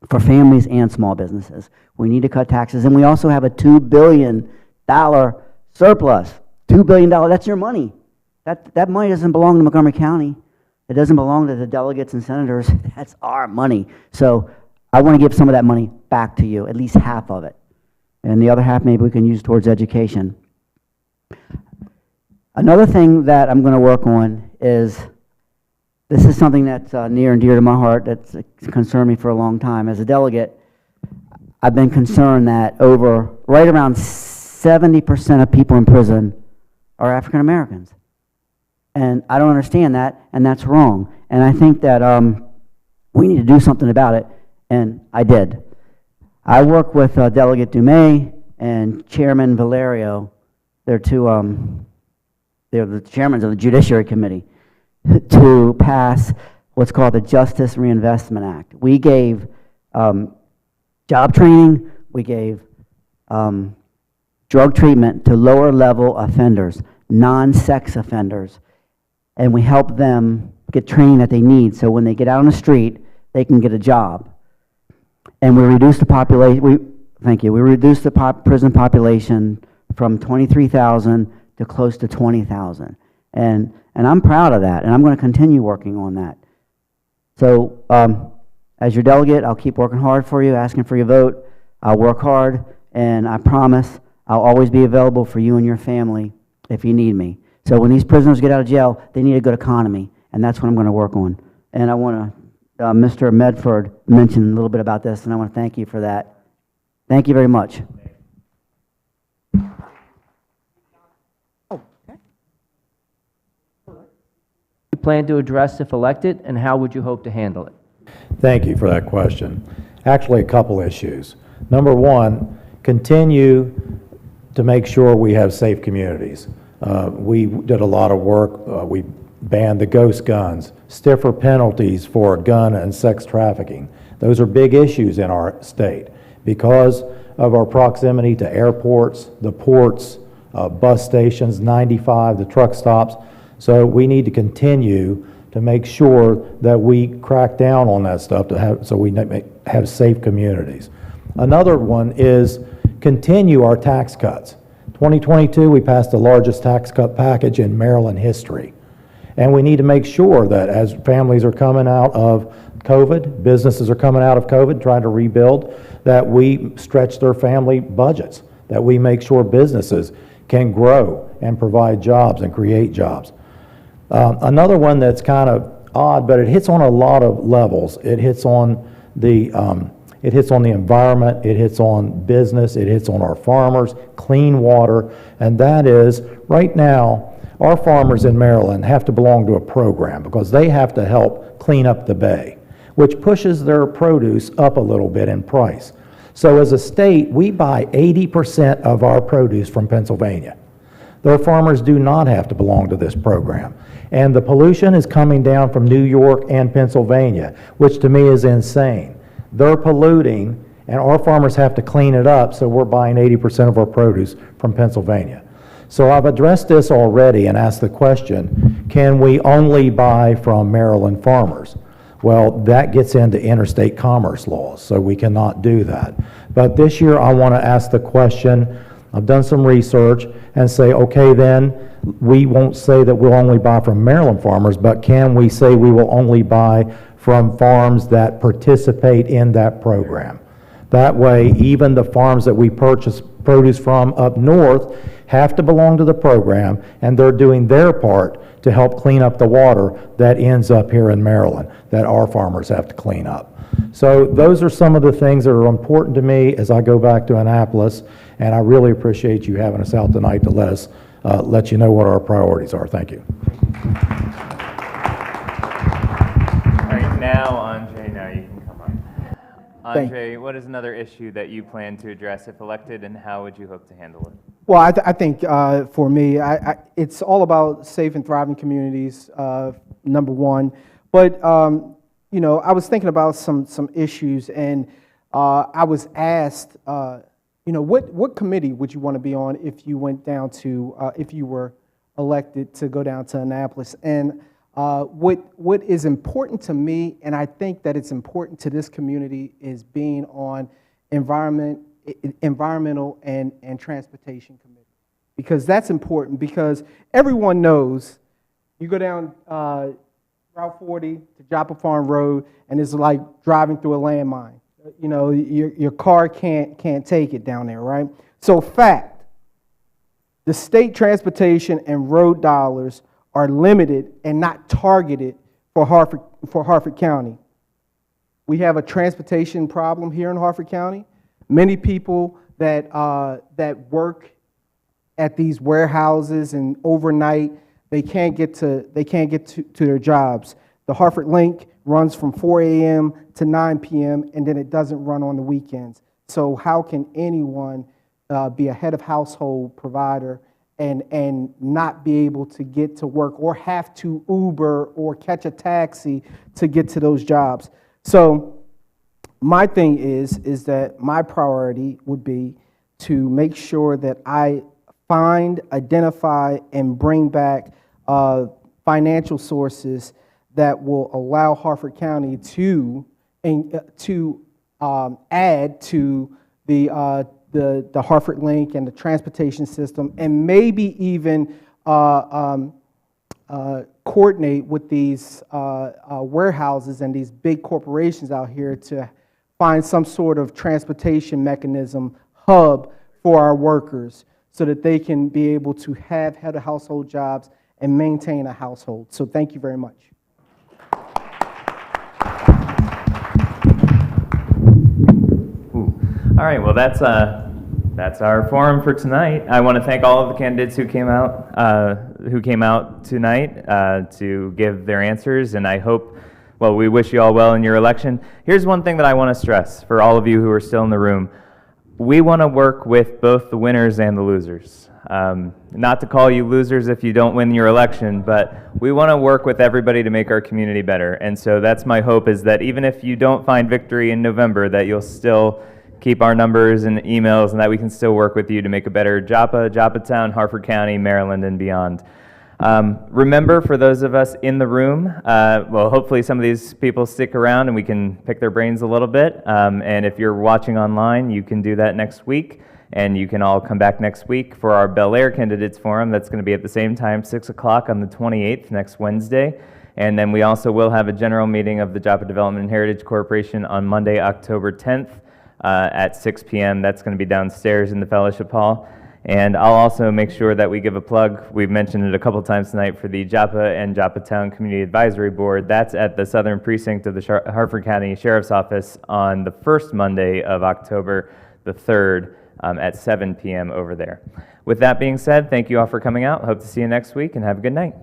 S5: for families and small businesses. We need to cut taxes. And we also have a $2 billion surplus. $2 billion, that's your money. That money doesn't belong to Montgomery County. It doesn't belong to the delegates and senators. That's our money. So I want to give some of that money back to you, at least half of it. And the other half maybe we can use towards education. Another thing that I'm going to work on is, this is something that's near and dear to my heart, that's concerned me for a long time. As a delegate, I've been concerned that right around 70% of people in prison are African Americans. And I don't understand that, and that's wrong. And I think that we need to do something about it, and I did. I work with Delegate Dumais and Chairman Valerio. They're the chairmen of the Judiciary Committee, to pass what's called the Justice Reinvestment Act. We gave job training, we gave drug treatment to lower level offenders, non-sex offenders, and we help them get training that they need so when they get out on the street, they can get a job. And we reduced the population, we reduced the prison population from 23,000 to close to 20,000. And I'm proud of that, and I'm going to continue working on that. So as your delegate, I'll keep working hard for you, asking for your vote. I'll work hard, and I promise I'll always be available for you and your family if you need me. So when these prisoners get out of jail, they need a good economy, and that's what I'm going to work on. And I want to, Mr. Medford mentioned a little bit about this, and I want to thank you for that. Thank you very much.
S1: You plan to address if elected, and how would you hope to handle it?
S6: Thank you for that question. Actually, a couple issues. Number one, continue to make sure we have safe communities. We did a lot of work. We banned the ghost guns, stiffer penalties for gun and sex trafficking. Those are big issues in our state because of our proximity to airports, the ports, bus stations, 95, the truck stops. So we need to continue to make sure that we crack down on that stuff so we have safe communities. Another one is continue our tax cuts. 2022, we passed the largest tax cut package in Maryland history. And we need to make sure that as families are coming out of COVID, businesses are coming out of COVID, trying to rebuild, that we stretch their family budgets, that we make sure businesses can grow and provide jobs and create jobs. Another one that's kind of odd, but it hits on a lot of levels. It hits on the It hits on the environment, it hits on business, it hits on our farmers, clean water, and that is, right now, our farmers in Maryland have to belong to a program because they have to help clean up the bay, which pushes their produce up a little bit in price. So as a state, we buy 80% of our produce from Pennsylvania. Their farmers do not have to belong to this program. And the pollution is coming down from New York and Pennsylvania, which to me is insane. They're polluting, and our farmers have to clean it up, so we're buying 80% of our produce from Pennsylvania. So I've addressed this already and asked the question, can we only buy from Maryland farmers? Well, that gets into interstate commerce laws, so we cannot do that. But this year I want to ask the question, I've done some research, and say, okay, then we won't say that we'll only buy from Maryland farmers, but can we say we will only buy from farms that participate in that program? That way, even the farms that we purchase produce from up north have to belong to the program, and they're doing their part to help clean up the water that ends up here in Maryland that our farmers have to clean up. So those are some of the things that are important to me as I go back to Annapolis, and I really appreciate you having us out tonight to let you know what our priorities are. Thank you.
S2: All right, now, Andre, now you can come up. Andre, what is another issue that you plan to address if elected, and how would you hope to handle it?
S7: Well, I think for me, it's all about safe and thriving communities, number one. But, you know, I was thinking about some issues, and I was asked, you know, what committee would you want to be on if you went down to, if you were elected to go down to Annapolis? And what is important to me, and I think that it's important to this community, is being on environmental and transportation committee. Because that's important, because everyone knows you go down Route 40 to Joppa Farm Road, and it's like driving through a landmine. You know, your car can't take it down there, right? So fact, the state transportation and road dollars are limited and not targeted for Harford County. We have a transportation problem here in Harford County. Many people that work at these warehouses and overnight, they can't get to their jobs. The Harford Link runs from 4 a.m. to 9 p.m. and then it doesn't run on the weekends. So how can anyone be a head of household provider and not be able to get to work, or have to Uber or catch a taxi to get to those jobs? So my thing is that my priority would be to make sure that I find, identify, and bring back financial sources that will allow Harford County to add to the Harford Link and the transportation system, and maybe even coordinate with these warehouses and these big corporations out here to find some sort of transportation mechanism hub for our workers, so that they can be able to have head of household jobs and maintain a household. So thank you very much.
S2: All right, well, that's our forum for tonight. I want to thank all of the candidates who came out tonight to give their answers, and I hope, well, we wish you all well in your election. Here's one thing that I want to stress for all of you who are still in the room. We want to work with both the winners and the losers. Not to call you losers if you don't win your election, but we want to work with everybody to make our community better. And so that's my hope, is that even if you don't find victory in November, that you'll still keep our numbers and emails, and that we can still work with you to make a better Joppa, Joppatown, Harford County, Maryland, and beyond. Remember, for those of us in the room, well, hopefully some of these people stick around and we can pick their brains a little bit. And if you're watching online, you can do that next week. And you can all come back next week for our Bel Air Candidates Forum. That's going to be at the same time, 6 o'clock on the 28th, next Wednesday. And then we also will have a general meeting of the Joppa Development and Heritage Corporation on Monday, October 10th at 6 p.m. That's going to be downstairs in the Fellowship Hall. And I'll also make sure that we give a plug. We've mentioned it a couple times tonight for the Joppa and Joppa Town Community Advisory Board. That's at the Southern Precinct of the Harford County Sheriff's Office on the first Monday of October the 3rd at 7 p.m. over there. With that being said, thank you all for coming out. Hope to see you next week, and have a good night.